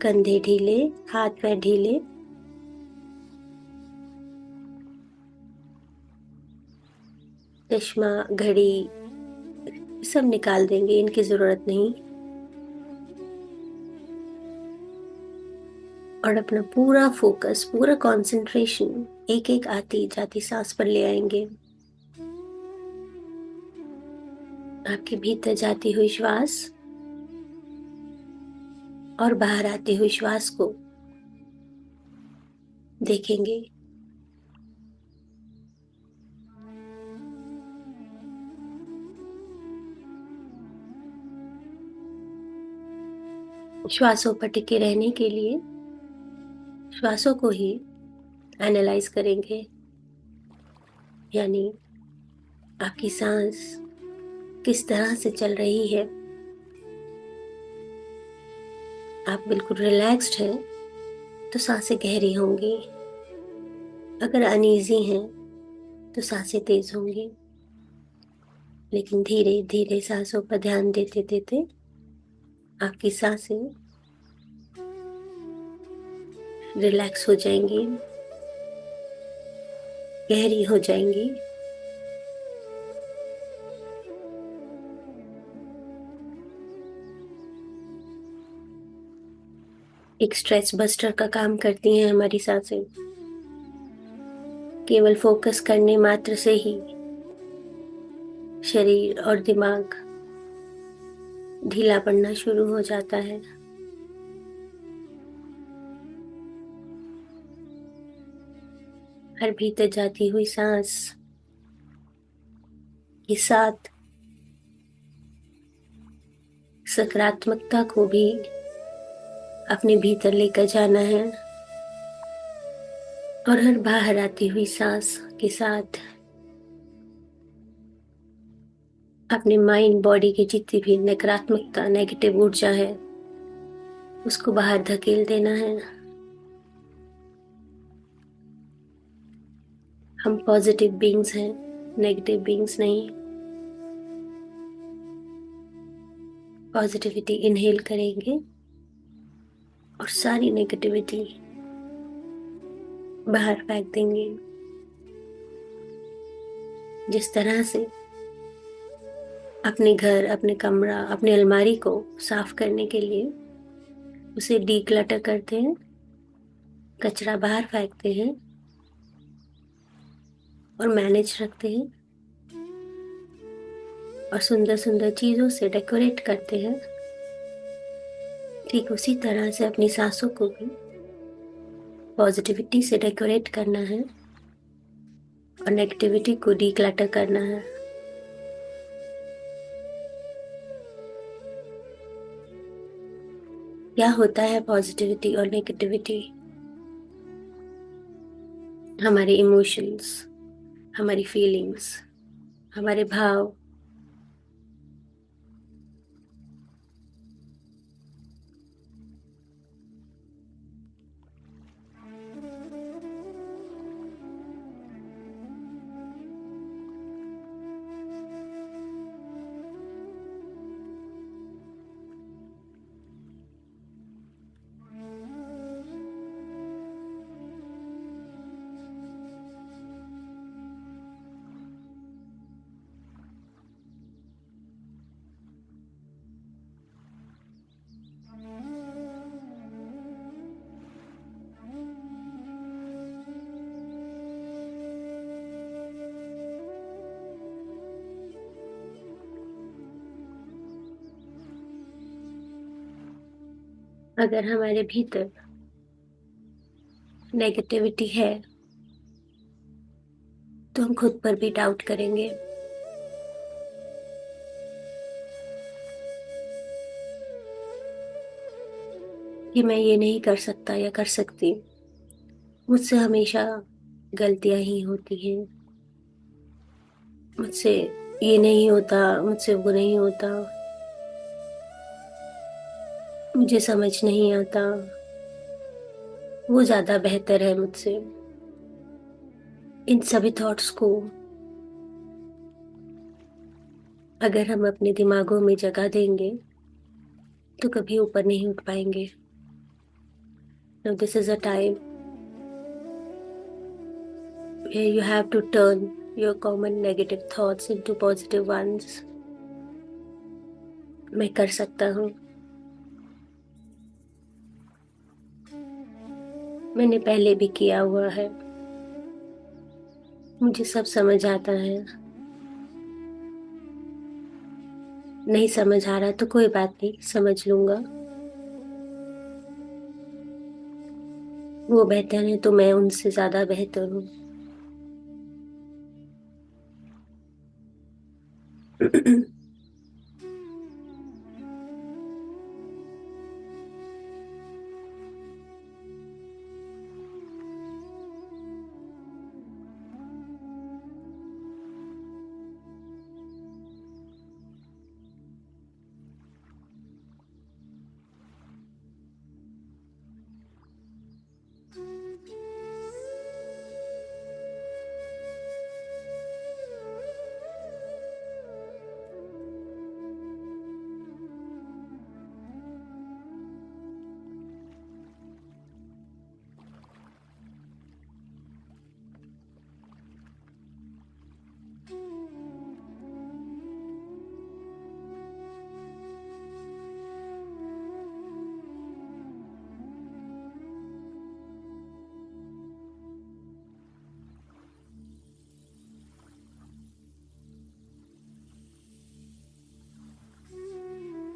कंधे ढीले, हाथ पैर ढीले। चश्मा, घड़ी सब निकाल देंगे, इनकी जरूरत नहीं। और अपना पूरा फोकस, पूरा कंसंट्रेशन एक एक आती जाती सांस पर ले आएंगे। आपके भीतर जाती हुई श्वास और बाहर आती हुई श्वास को देखेंगे। श्वासों पर टिके रहने के लिए श्वासों को ही एनालाइज करेंगे, यानी आपकी सांस किस तरह से चल रही है। आप बिल्कुल रिलैक्स्ड हैं तो सांसें गहरी होंगी, अगर अनईजी हैं तो सांसें तेज होंगी। लेकिन धीरे धीरे सांसों पर ध्यान देते देते आपकी सांसें रिलैक्स हो जाएंगी, गहरी हो जाएंगी। एक स्ट्रेस बस्टर का काम करती हैं हमारी सांसें। केवल फोकस करने मात्र से ही शरीर और दिमाग ढीला पड़ना शुरू हो जाता है। हर भीतर जाती हुई सांस के साथ सकारात्मकता को भी अपने भीतर लेकर जाना है। और हर बाहर आती हुई सांस के साथ अपने माइंड बॉडी की जितनी भी नकारात्मकता, नेगेटिव ऊर्जा है, उसको बाहर धकेल देना है। हम पॉजिटिव बीइंग्स हैं, नेगेटिव बीइंग्स नहीं। पॉजिटिविटी इनहेल करेंगे और सारी नेगेटिविटी बाहर फेंक देंगे। जिस तरह से अपने घर, अपने कमरा, अपने अलमारी को साफ करने के लिए उसे डीक्लटर करते हैं, कचरा बाहर फेंकते हैं और मैनेज रखते हैं और सुंदर सुंदर चीजों से डेकोरेट करते हैं, ठीक उसी तरह से अपनी सांसों को भी पॉजिटिविटी से डेकोरेट करना है और नेगेटिविटी को डीक्लटर करना है। क्या होता है पॉजिटिविटी और नेगेटिविटी? हमारे इमोशंस, हमारी फीलिंग्स, हमारे भाव अगर हमारे भीतर नेगेटिविटी है तो हम खुद पर भी डाउट करेंगे। कि मैं ये नहीं कर सकता या कर सकती, मुझसे हमेशा गलतियां ही होती हैं, मुझसे ये नहीं होता, मुझसे वो नहीं होता, मुझे समझ नहीं आता, वो ज्यादा बेहतर है मुझसे। इन सभी थॉट्स को अगर हम अपने दिमागों में जगह देंगे तो कभी ऊपर नहीं उठ पाएंगे। Now this is a time where you have to turn your common negative thoughts into positive ones. मैं कर सकता हूँ, मैंने पहले भी किया हुआ है, मुझे सब समझ आता है। नहीं समझ आ रहा तो कोई बात नहीं, समझ लूंगा। वो बेहतर है तो मैं उनसे ज्यादा बेहतर हूँ।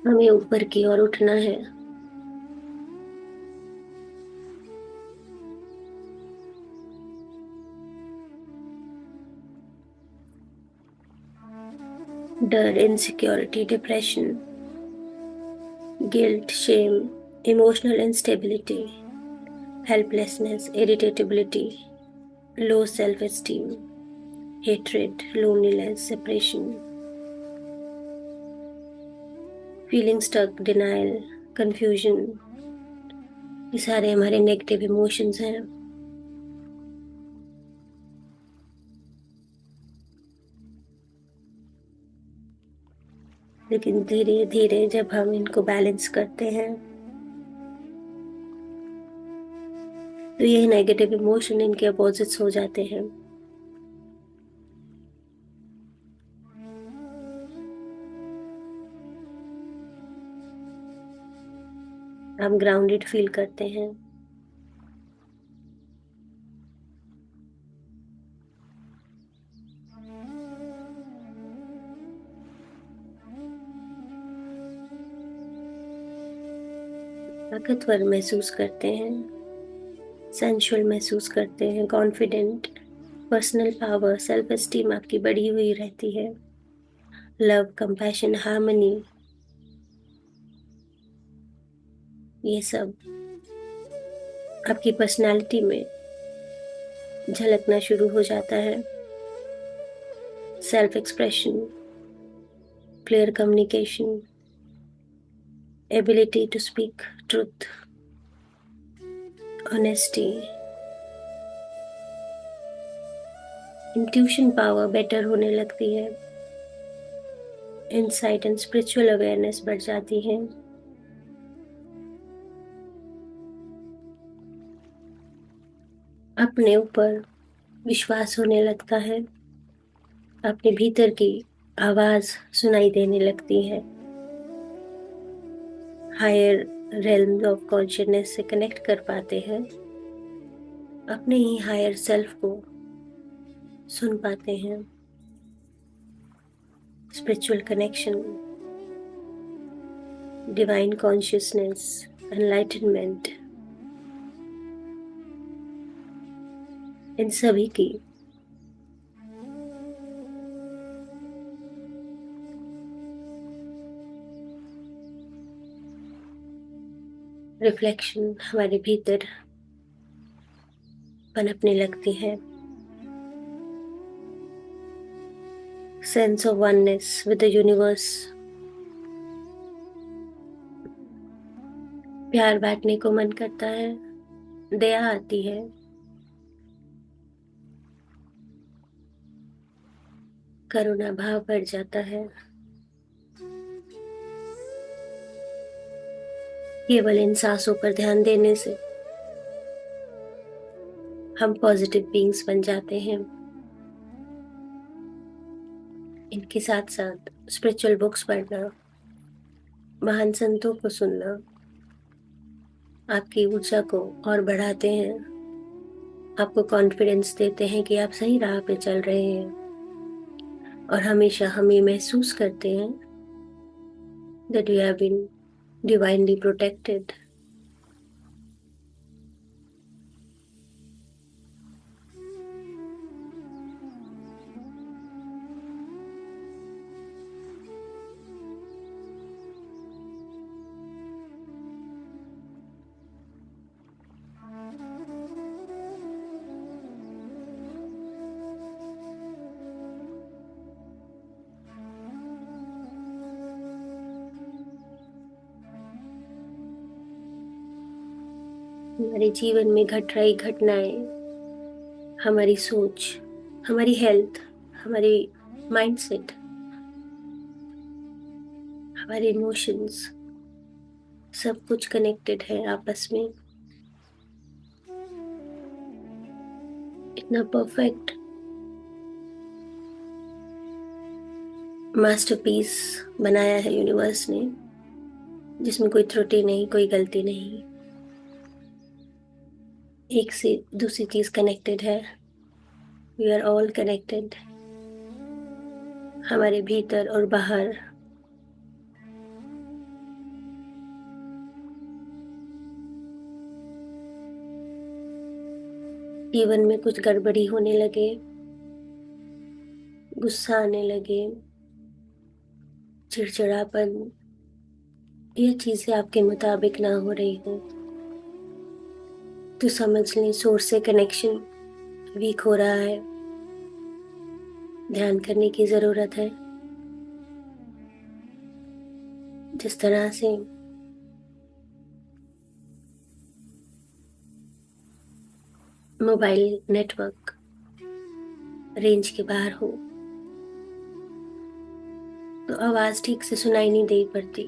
हमें ऊपर की ओर उठना है। डर, insecurity, depression, guilt, shame, emotional instability, helplessness, irritability, low self esteem, hatred, loneliness, separation, feeling stuck, denial, confusion, ये सारे हमारे नेगेटिव इमोशंस हैं। लेकिन धीरे धीरे जब हम इनको बैलेंस करते हैं तो ये नेगेटिव इमोशन इनके अपोजिट्स हो जाते हैं। हम ग्राउंडेड फील करते हैं। ताकतवर महसूस करते हैं, सेंशुअल महसूस करते हैं, confident, personal power, self esteem आपकी बढ़ी हुई रहती है। लव, कंपैशन, हार्मनी, ये सब आपकी पर्सनालिटी में झलकना शुरू हो जाता है। Self expression, clear communication, ability to speak truth, honesty, intuition power better होने लगती है। इंसाइट एंड स्पिरिचुअल अवेयरनेस बढ़ जाती है। अपने ऊपर विश्वास होने लगता है। अपने भीतर की आवाज सुनाई देने लगती है। हायर रेल्म्स ऑफ कॉन्शियसनेस से कनेक्ट कर पाते हैं। अपने ही हायर सेल्फ को सुन पाते हैं। Spiritual connection, divine consciousness, enlightenment इन सभी की रिफ्लेक्शन हमारे भीतर पनपने लगती है। Sense of oneness with the universe, प्यार बांटने को मन करता है, दया आती है, करुणा भाव बढ़ जाता है। केवल इन सांसों पर ध्यान देने से हम पॉजिटिव बीइंग्स बन जाते हैं। इनके साथ साथ स्पिरिचुअल बुक्स पढ़ना, महान संतों को सुनना आपकी ऊर्जा को और बढ़ाते हैं, आपको कॉन्फिडेंस देते हैं कि आप सही राह पे चल रहे हैं, और हमेशा हम ये महसूस करते हैं that you have been divinely protected. हमारे जीवन में घट रही घटनाएं, हमारी सोच, हमारी हेल्थ, हमारी माइंडसेट, हमारे इमोशंस, सब कुछ कनेक्टेड है आपस में। इतना परफेक्ट मास्टरपीस बनाया है यूनिवर्स ने, जिसमें कोई त्रुटि नहीं, कोई गलती नहीं। एक से दूसरी चीज कनेक्टेड है। वी आर ऑल कनेक्टेड, हमारे भीतर और बाहर। जीवन में कुछ गड़बड़ी होने लगे, गुस्सा आने लगे, चिड़चिड़ापन, यह चीजें आपके मुताबिक ना हो रही हो, तो समझ लें सोर्स से कनेक्शन वीक हो रहा है। ध्यान करने की जरूरत है। जिस तरह से मोबाइल नेटवर्क रेंज के बाहर हो तो आवाज ठीक से सुनाई नहीं दे पड़ती,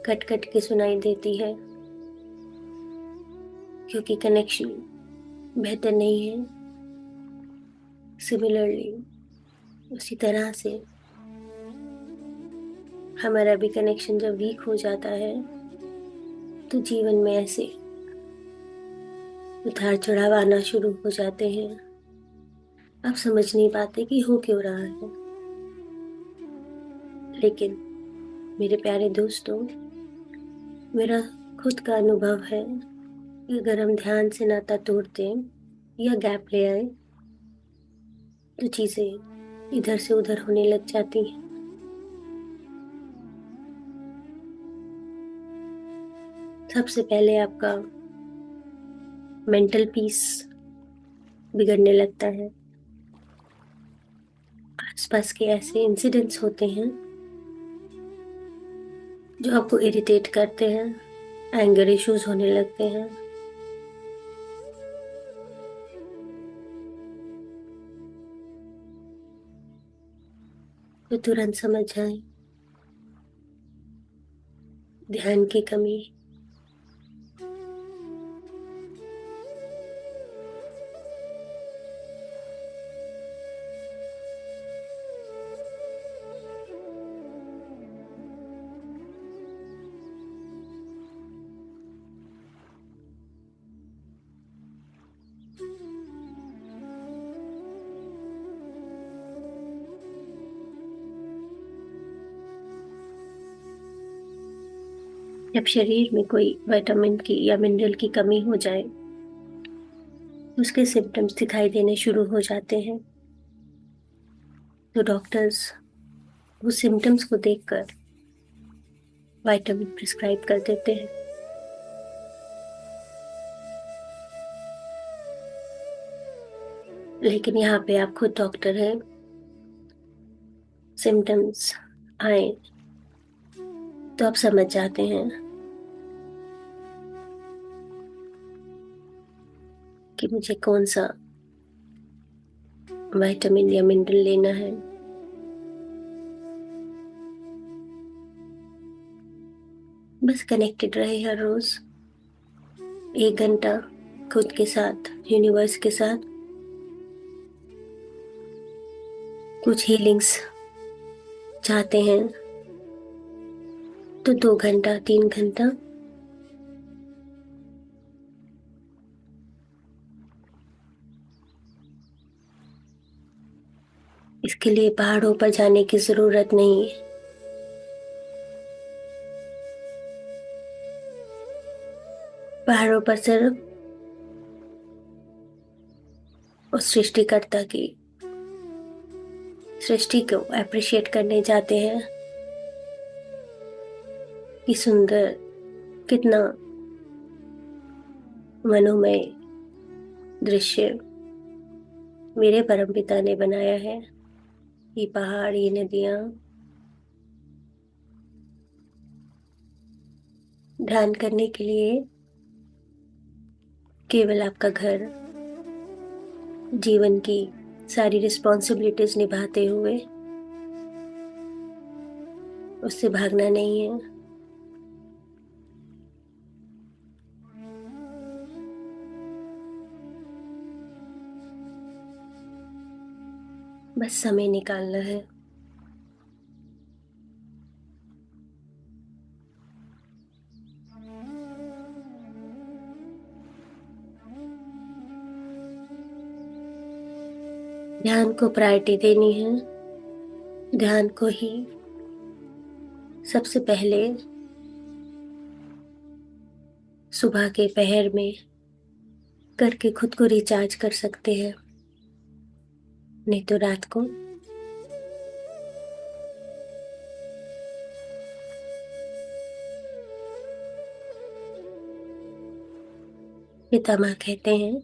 कट कट के सुनाई देती है, क्योंकि कनेक्शन बेहतर नहीं है। सिमिलरली, उसी तरह से हमारा भी कनेक्शन जब वीक हो जाता है तो जीवन में ऐसे उतार चढ़ाव आना शुरू हो जाते हैं। आप समझ नहीं पाते कि हो क्यों रहा है। लेकिन मेरे प्यारे दोस्तों, मेरा खुद का अनुभव है कि अगर हम ध्यान से नाता तोड़ते या गैप ले आए तो चीजें इधर से उधर होने लग जाती हैं। सबसे पहले आपका मेंटल पीस बिगड़ने लगता है। आसपास के ऐसे इंसिडेंट्स होते हैं जो आपको इरिटेट करते हैं, एंगर इश्यूज होने लगते हैं। तो तुरंत समझ जाए ध्यान की कमी। जब शरीर में कोई विटामिन की या मिनरल की कमी हो जाए, उसके सिम्टम्स दिखाई देने शुरू हो जाते हैं, तो डॉक्टर्स उस सिम्टम्स को देखकर विटामिन प्रिस्क्राइब कर देते हैं। लेकिन यहाँ पे आप खुद डॉक्टर हैं, सिम्टम्स आए तो आप समझ जाते हैं कि मुझे कौन सा विटामिन या मिनरल लेना है। बस कनेक्टेड रहे हर रोज 1 घंटा खुद के साथ, यूनिवर्स के साथ। कुछ हीलिंग्स चाहते हैं तो 2 घंटा, 3 घंटा। इसके लिए पहाड़ों पर जाने की जरूरत नहीं है। पहाड़ों पर सिर्फ उस सृष्टिकर्ता की सृष्टि को अप्रिशिएट करने जाते हैं कि सुंदर, कितना मनोमय दृश्य मेरे परमपिता ने बनाया है। ये पहाड़, ये नदियां। ध्यान करने के लिए केवल आपका घर, जीवन की सारी रिस्पॉन्सिबिलिटीज निभाते हुए, उससे भागना नहीं है। बस समय निकालना है। ध्यान को प्रायोरिटी देनी है। ध्यान को ही सबसे पहले सुबह के पहर में करके खुद को रिचार्ज कर सकते हैं, नहीं तो रात को पितामह कहते हैं,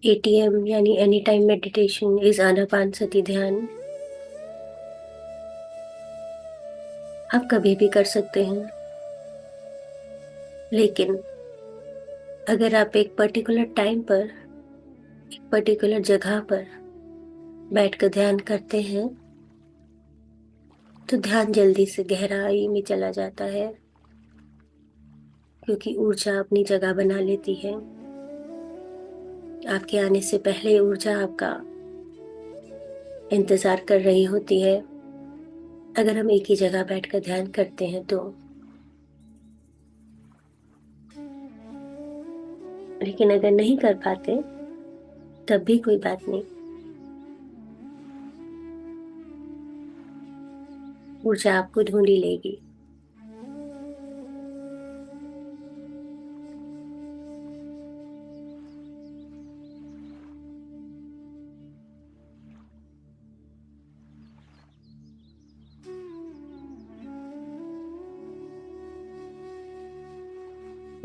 एटीएम यानी एनी टाइम मेडिटेशन इज आनापानसती ध्यान। आप कभी भी कर सकते हैं, लेकिन अगर आप एक पर्टिकुलर टाइम पर, एक पर्टिकुलर जगह पर बैठकर ध्यान करते हैं, तो ध्यान जल्दी से गहराई में चला जाता है, क्योंकि ऊर्जा अपनी जगह बना लेती है। आपके आने से पहले ऊर्जा आपका इंतजार कर रही होती है। अगर हम एक ही जगह बैठकर ध्यान करते हैं तो। लेकिन अगर नहीं कर पाते, तब भी कोई बात नहीं। ऊर्जा आपको ढूंढ ही लेगी।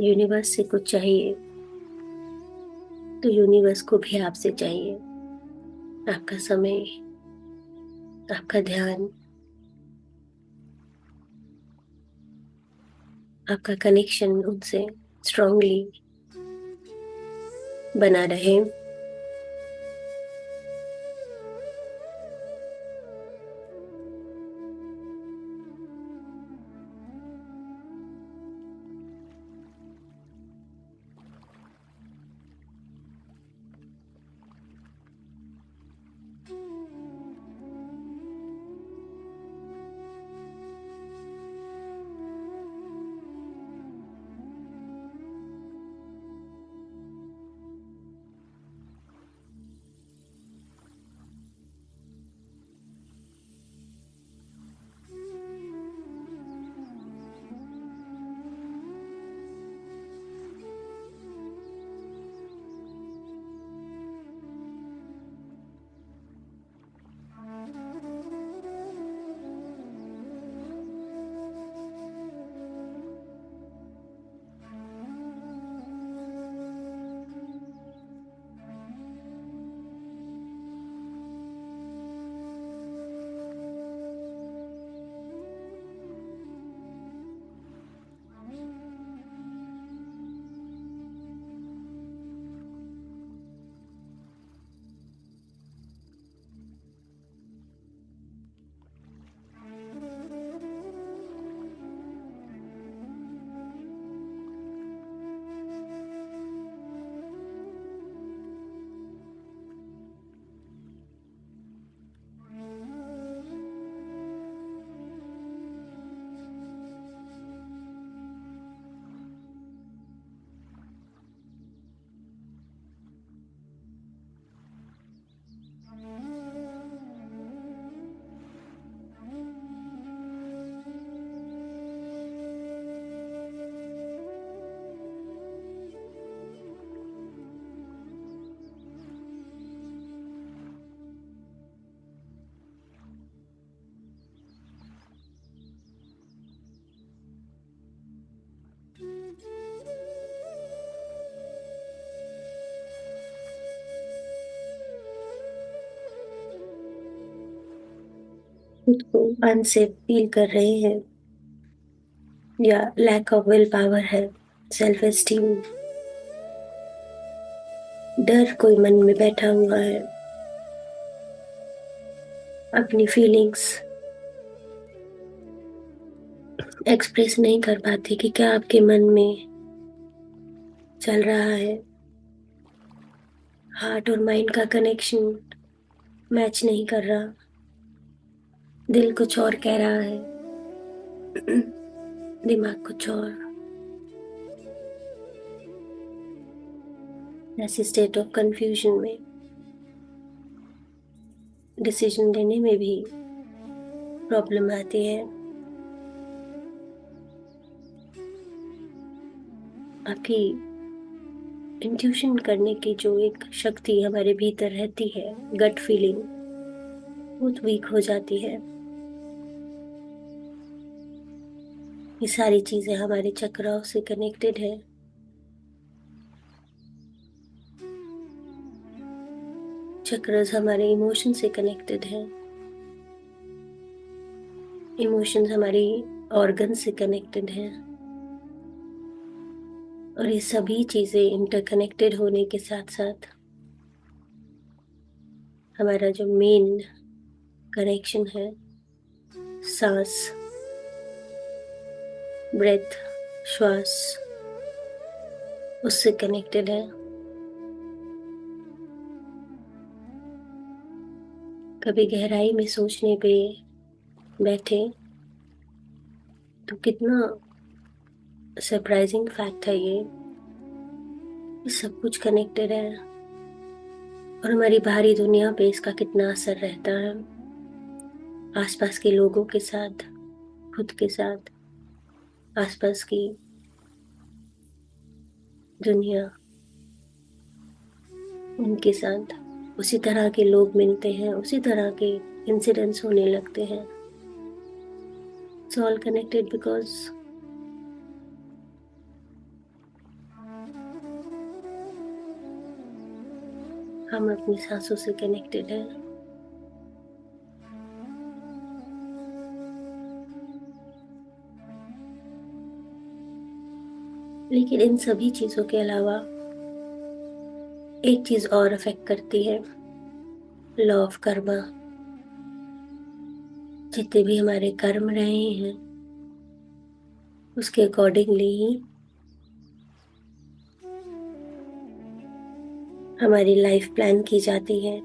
यूनिवर्स से कुछ चाहिए तो यूनिवर्स को भी आपसे चाहिए। आपका समय, आपका ध्यान, आपका कनेक्शन उनसे स्ट्रांगली बना रहे। खुद को अनसेफ फील कर रहे हैं या लैक ऑफ विल पावर है, सेल्फ एस्टीम, डर कोई मन में बैठा हुआ है, अपनी फीलिंग्स एक्सप्रेस नहीं कर पाते कि क्या आपके मन में चल रहा है। हार्ट और माइंड का कनेक्शन मैच नहीं कर रहा, दिल कुछ और कह रहा है, दिमाग कुछ और। ऐसी स्टेट ऑफ कंफ्यूजन में डिसीजन लेने में भी प्रॉब्लम आती है। आपकी इंट्यूशन करने की जो एक शक्ति हमारे भीतर रहती है, गट फीलिंग, बहुत वीक हो जाती है। ये सारी चीजें हमारे चक्राओं से कनेक्टेड है। चक्रस हमारे इमोशन से कनेक्टेड है, इमोशंस हमारी ऑर्गन से कनेक्टेड है। और ये सभी चीजें इंटरकनेक्टेड होने के साथ साथ हमारा जो मेन कनेक्शन है, सांस, ब्रेथ, श्वास, उससे कनेक्टेड है। कभी गहराई में सोचने पे बैठे तो कितना सरप्राइजिंग फैक्ट है ये, सब कुछ कनेक्टेड है। और हमारी बाहरी दुनिया पे इसका कितना असर रहता है, आसपास के लोगों के साथ, खुद के साथ, आसपास की दुनिया, उनके साथ। उसी तरह के लोग मिलते हैं, उसी तरह के इंसिडेंट्स होने लगते हैं। इट्स ऑल कनेक्टेड बिकॉज हम अपनी सांसों से कनेक्टेड हैं। लेकिन इन सभी चीजों के अलावा एक चीज और अफेक्ट करती है, लॉ ऑफ कर्मा। जितने भी हमारे कर्म रहे हैं उसके अकॉर्डिंगली ही हमारी लाइफ प्लान की जाती है।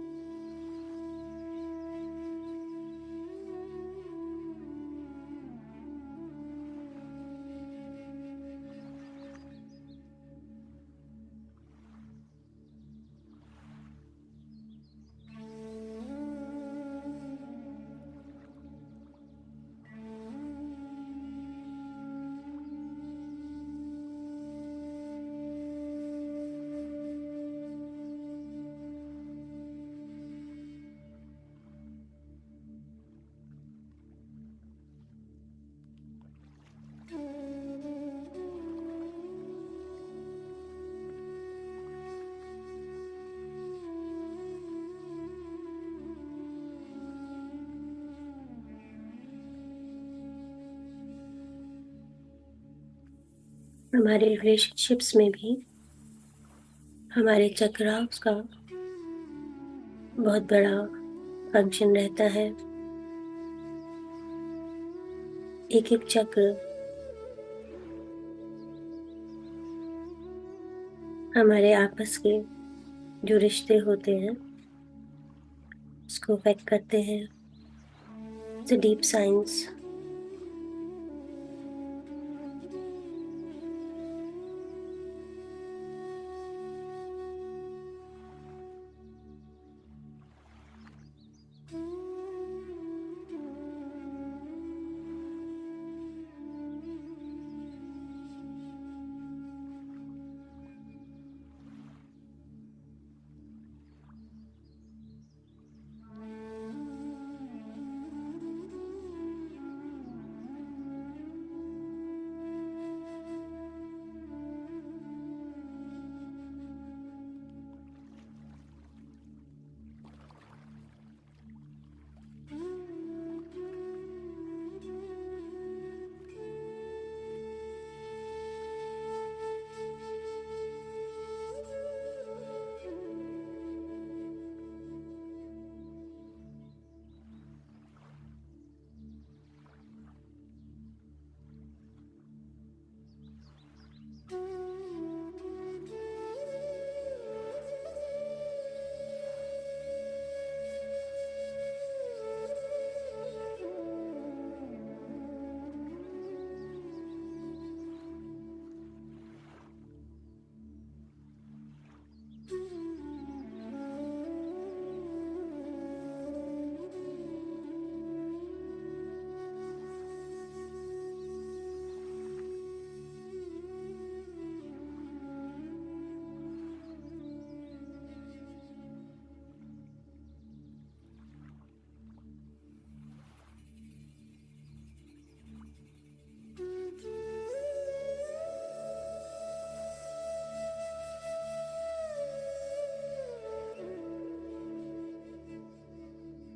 हमारे रिलेशनशिप्स में भी हमारे चक्रास का बहुत बड़ा फंक्शन रहता है। एक एक चक्र हमारे आपस के जो रिश्ते होते हैं उसको अफेक्ट करते हैं। Deep science.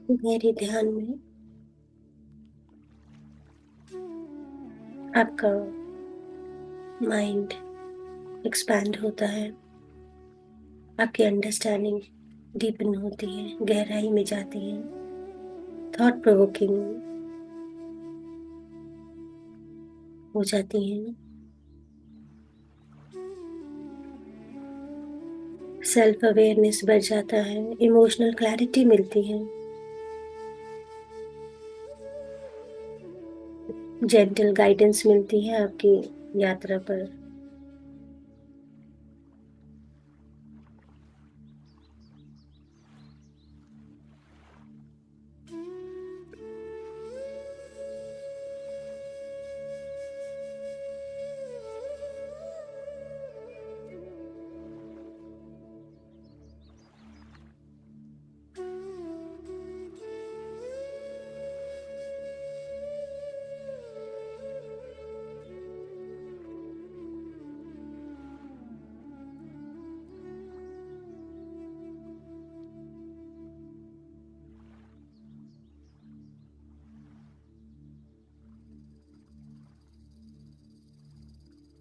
गहरे ध्यान में आपका माइंड एक्सपैंड होता है, आपकी अंडरस्टैंडिंग डीपन होती है, गहराई में जाती है, थॉट प्रोवोकिंग हो जाती है, सेल्फ अवेयरनेस बढ़ जाता है, इमोशनल क्लैरिटी मिलती है, जेंटल गाइडेंस मिलती है आपकी यात्रा पर।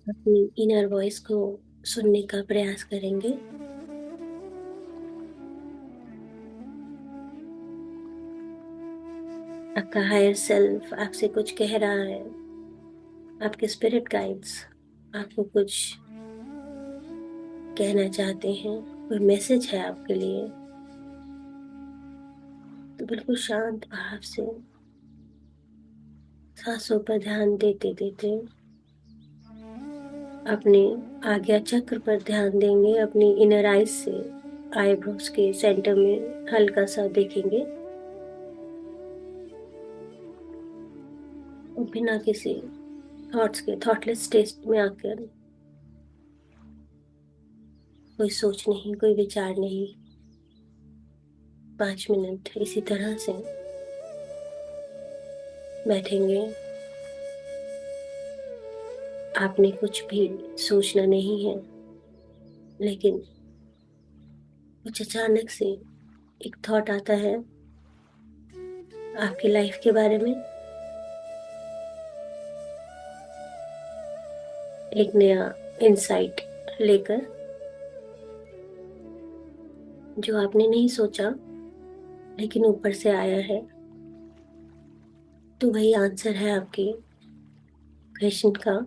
अपनी इनर वॉइस को सुनने का प्रयास करेंगे। आपका हायर सेल्फ आपसे कुछ कह रहा है, आपके स्पिरिट गाइड्स आपको कुछ कहना चाहते हैं, कोई मैसेज है आपके लिए। तो बिल्कुल शांत भाव से सांसों पर ध्यान देते देते अपने आज्ञा चक्र पर ध्यान देंगे। अपनी इनर आइज से आईब्रोज के सेंटर में हल्का सा देखेंगे और बिना किसी थॉट्स के थॉटलेस स्टेट में आकर, कोई सोच नहीं, कोई विचार नहीं, 5 मिनट इसी तरह से बैठेंगे। आपने कुछ भी सोचना नहीं है, लेकिन कुछ अचानक से एक थॉट आता है आपकी लाइफ के बारे में, एक नया इंसाइट लेकर, जो आपने नहीं सोचा लेकिन ऊपर से आया है। तो वही आंसर है आपके क्वेश्चन का,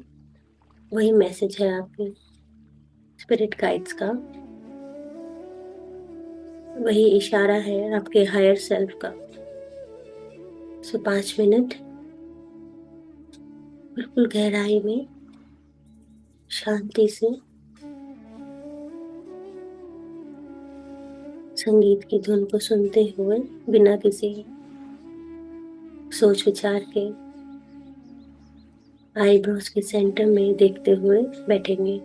वही मैसेज है आपके स्पिरिट गाइड्स का, वही इशारा है आपके हायर सेल्फ का। सो 5 मिनट बिल्कुल गहराई में शांति से संगीत की धुन को सुनते हुए, बिना किसी सोच विचार के, आईब्रोज के सेंटर में देखते हुए बैठेंगे।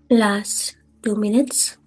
Last 2 minutes.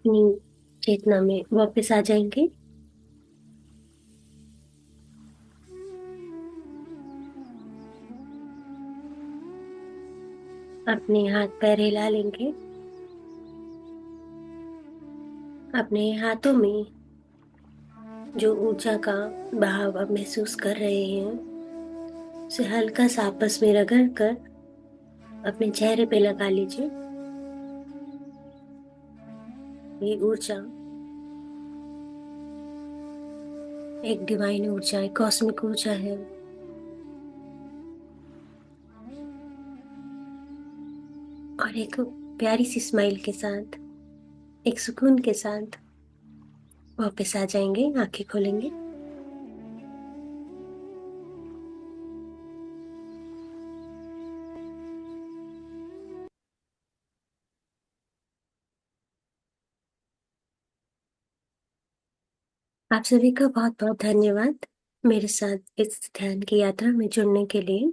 अपनी चेतना में वापस आ जाएंगे। अपने हाथ पैर हिला लेंगे। अपने हाथों में जो ऊर्जा का बहाव आप महसूस कर रहे हैं उसे हल्का सा आपस में रगड़ कर अपने चेहरे पे लगा लीजिए। ये ऊर्जा एक डिवाइन ऊर्जा, एक कॉस्मिक ऊर्जा है। और एक प्यारी सी स्माइल के साथ, एक सुकून के साथ वापस आ जाएंगे, आंखें खोलेंगे। आप सभी का बहुत बहुत धन्यवाद मेरे साथ इस ध्यान की यात्रा में जुड़ने के लिए।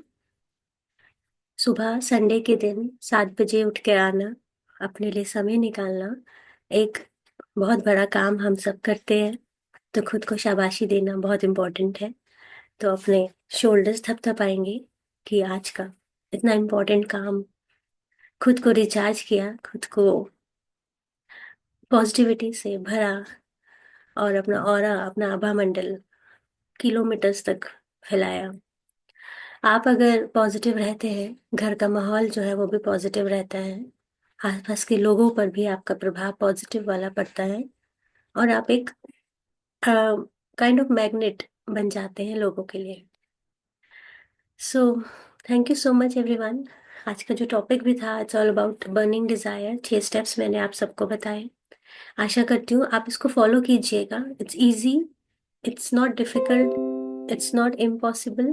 सुबह संडे के दिन 7 बजे उठ के आना, अपने लिए समय निकालना एक बहुत बड़ा काम हम सब करते हैं। तो खुद को शाबाशी देना बहुत इम्पोर्टेंट है। तो अपने शोल्डर्स थपथपाएंगे कि आज का इतना इम्पोर्टेंट काम, खुद को रिचार्ज किया, खुद को पॉजिटिविटी से भरा और अपना ऑरा, अपना आभा मंडल किलोमीटर्स तक फैलाया। आप अगर पॉजिटिव रहते हैं, घर का माहौल जो है वो भी पॉजिटिव रहता है। आसपास के लोगों पर भी आपका प्रभाव पॉजिटिव वाला पड़ता है। और आप एक काइंड ऑफ मैग्नेट बन जाते हैं लोगों के लिए। So thank you so much everyone. आज का जो टॉपिक भी था, it's all about burning desire. 6 steps मैंने आप सबको बताए। आशा करती हूँ आप इसको फॉलो कीजिएगा। It's easy, it's not difficult, it's not impossible,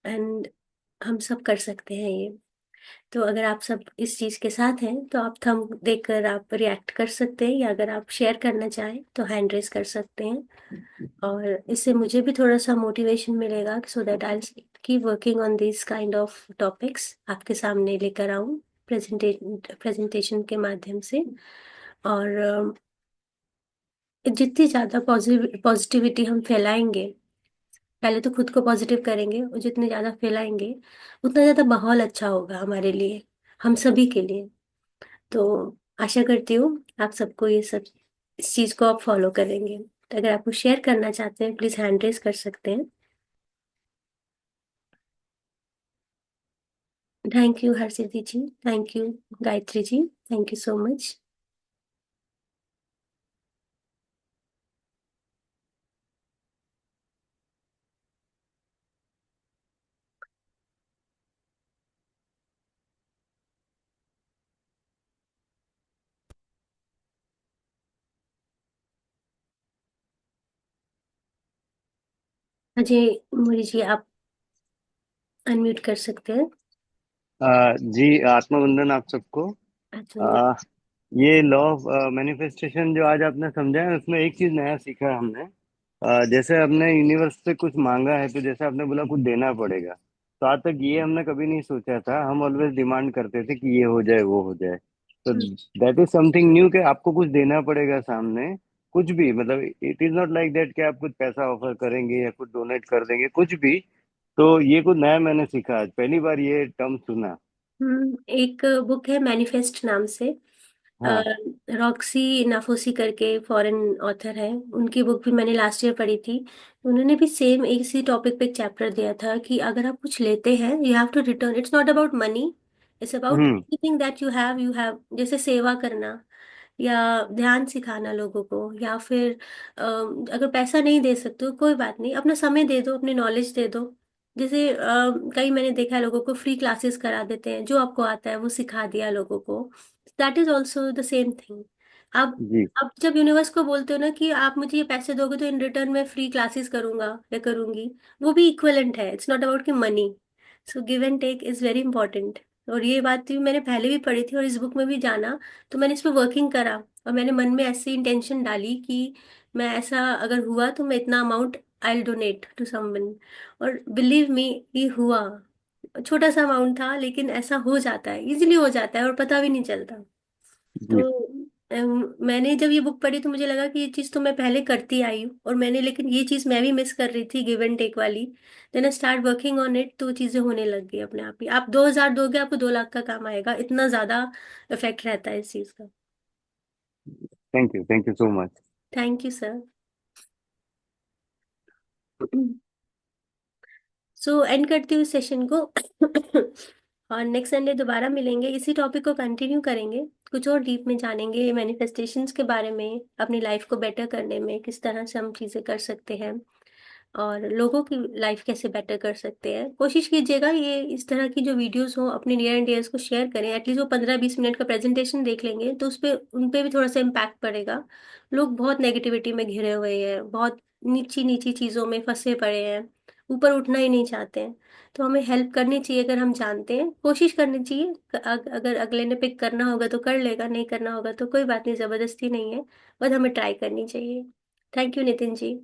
and हम सब कर सकते हैं ये। तो अगर आप सब इस चीज के साथ हैं तो आप थंब देकर आप रिएक्ट कर सकते हैं, या अगर आप शेयर करना चाहें तो हैंड रेस कर सकते हैं। और इससे मुझे भी थोड़ा सा मोटिवेशन मिलेगा, so that I keep working on this kind of topics, आपके सामने लेकर आऊं प्रेजेंटेशन के माध्यम से। और जितनी ज्यादा पॉजिटिविटी हम फैलाएंगे, पहले तो खुद को पॉजिटिव करेंगे, और जितने ज्यादा फैलाएंगे उतना ज्यादा माहौल अच्छा होगा हमारे लिए, हम सभी के लिए। तो आशा करती हूँ आप सबको ये सब, इस चीज को आप फॉलो करेंगे। तो अगर आपको शेयर करना चाहते हैं प्लीज हैंड रेस कर सकते हैं। Thank you Harsiddhi ji, thank you Gayatri ji, thank you so much. Ajay Mori ji, आप अनम्यूट कर सकते हैं। जी आत्मवंदन आप सबको। अच्छा। आ, ये लॉ ऑफ मैनिफेस्टेशन जो आज आपने समझा है उसमें एक चीज नया सीखा है हमने जैसे हमने यूनिवर्स से कुछ मांगा है, तो जैसे आपने बोला कुछ देना पड़ेगा, तो आज तक ये हमने कभी नहीं सोचा था। हम ऑलवेज डिमांड करते थे कि ये हो जाए वो हो जाए। तो हम्म। दैट इज समथिंग न्यू, कि आपको कुछ देना पड़ेगा सामने। कुछ भी, मतलब it is not like that कि आप कुछ पैसा ऑफर करेंगे या कुछ डोनेट कर देंगे, कुछ भी। तो ये कुछ नया मैंने सीखा, आज पहली बार ये टर्म सुना। एक बुक है मैनिफेस्ट नाम से। हाँ। रॉक्सी नाफोसी करके फॉरेन ऑथर है, उनकी बुक भी मैंने लास्ट ईयर पढ़ी थी। उन्होंने भी सेम एक इसी टॉपिक पे एक चैप्टर दिया था कि अगर आप कुछ लेते हैं you have to return. It's not about money, it's about hmm. Anything that you have जैसे सेवा करना या ध्यान सिखाना लोगों को, या फिर अगर पैसा नहीं दे सकते हो कोई बात नहीं, अपना समय दे दो, अपनी नॉलेज दे दो। जैसे कई मैंने देखा है लोगों को फ्री क्लासेस करा देते हैं, जो आपको आता है वो सिखा दिया लोगों को। That is also the same thing. अब जी। अब जब यूनिवर्स को बोलते हो ना कि आप मुझे ये पैसे दोगे तो इन रिटर्न में फ्री क्लासेस करूंगा या करूंगी, वो भी इक्वलेंट है। इट्स नॉट अबाउट कि money. So give and take is very important. और ये बात भी मैंने पहले भी पढ़ी थी और इस बुक में भी जाना, तो मैंने इस पे वर्किंग करा। और मैंने मन में ऐसी इंटेंशन डाली कि मैं ऐसा अगर हुआ तो मैं इतना amount I donate to someone. और बिलीव मी, ये हुआ। छोटा सा अमाउंट था लेकिन ऐसा हो जाता है, इजीली हो जाता है और पता भी नहीं चलता। जी। तो मैंने जब ये बुक पढ़ी तो मुझे लगा कि ये चीज़ तो मैं पहले करती आई हूँ, और मैंने लेकिन ये चीज़ मैं भी मिस कर रही थी, गिव एंड टेक वाली। Then I start working on it, तो चीज़ें होने लग गई अपने आप ही। आप 2,000 दोगे आपको 2 लाख का काम आएगा, इतना ज़्यादा इफेक्ट रहता है इस चीज़ का। Thank you so much. Thank you sir. So end करती हूँ सेशन को। और नेक्स्ट संडे दोबारा मिलेंगे, इसी टॉपिक को कंटिन्यू करेंगे। कुछ और डीप में जानेंगे मैनिफेस्टेशंस के बारे में, अपनी लाइफ को बेटर करने में किस तरह से हम चीज़ें कर सकते हैं, और लोगों की लाइफ कैसे बेटर कर सकते हैं। कोशिश कीजिएगा ये इस तरह की जो वीडियोस हो अपने नियर एंड डियर्स को शेयर करें। एटलीस्ट वो 15-20 मिनट का प्रेजेंटेशन देख लेंगे तो उस पे उन पे भी थोड़ा सा इम्पैक्ट पड़ेगा। लोग बहुत नेगेटिविटी में घिरे हुए हैं, बहुत नीची नीची चीज़ों में फंसे पड़े हैं, ऊपर उठना ही नहीं चाहते हैं। तो हमें हेल्प करनी चाहिए, अगर हम जानते हैं कोशिश करनी चाहिए। अगर अगले ने पिक करना होगा तो कर लेगा, नहीं करना होगा तो कोई बात नहीं, ज़बरदस्ती नहीं है। बस हमें ट्राई करनी चाहिए। Thank you Nitin ji.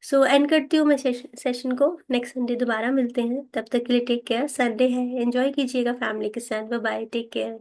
So end करती हूँ मैं सेशन को। नेक्स्ट संडे दोबारा मिलते हैं, तब तक के लिए टेक केयर। संडे है, एंजॉय कीजिएगा फैमिली के साथ। Bye bye, take care.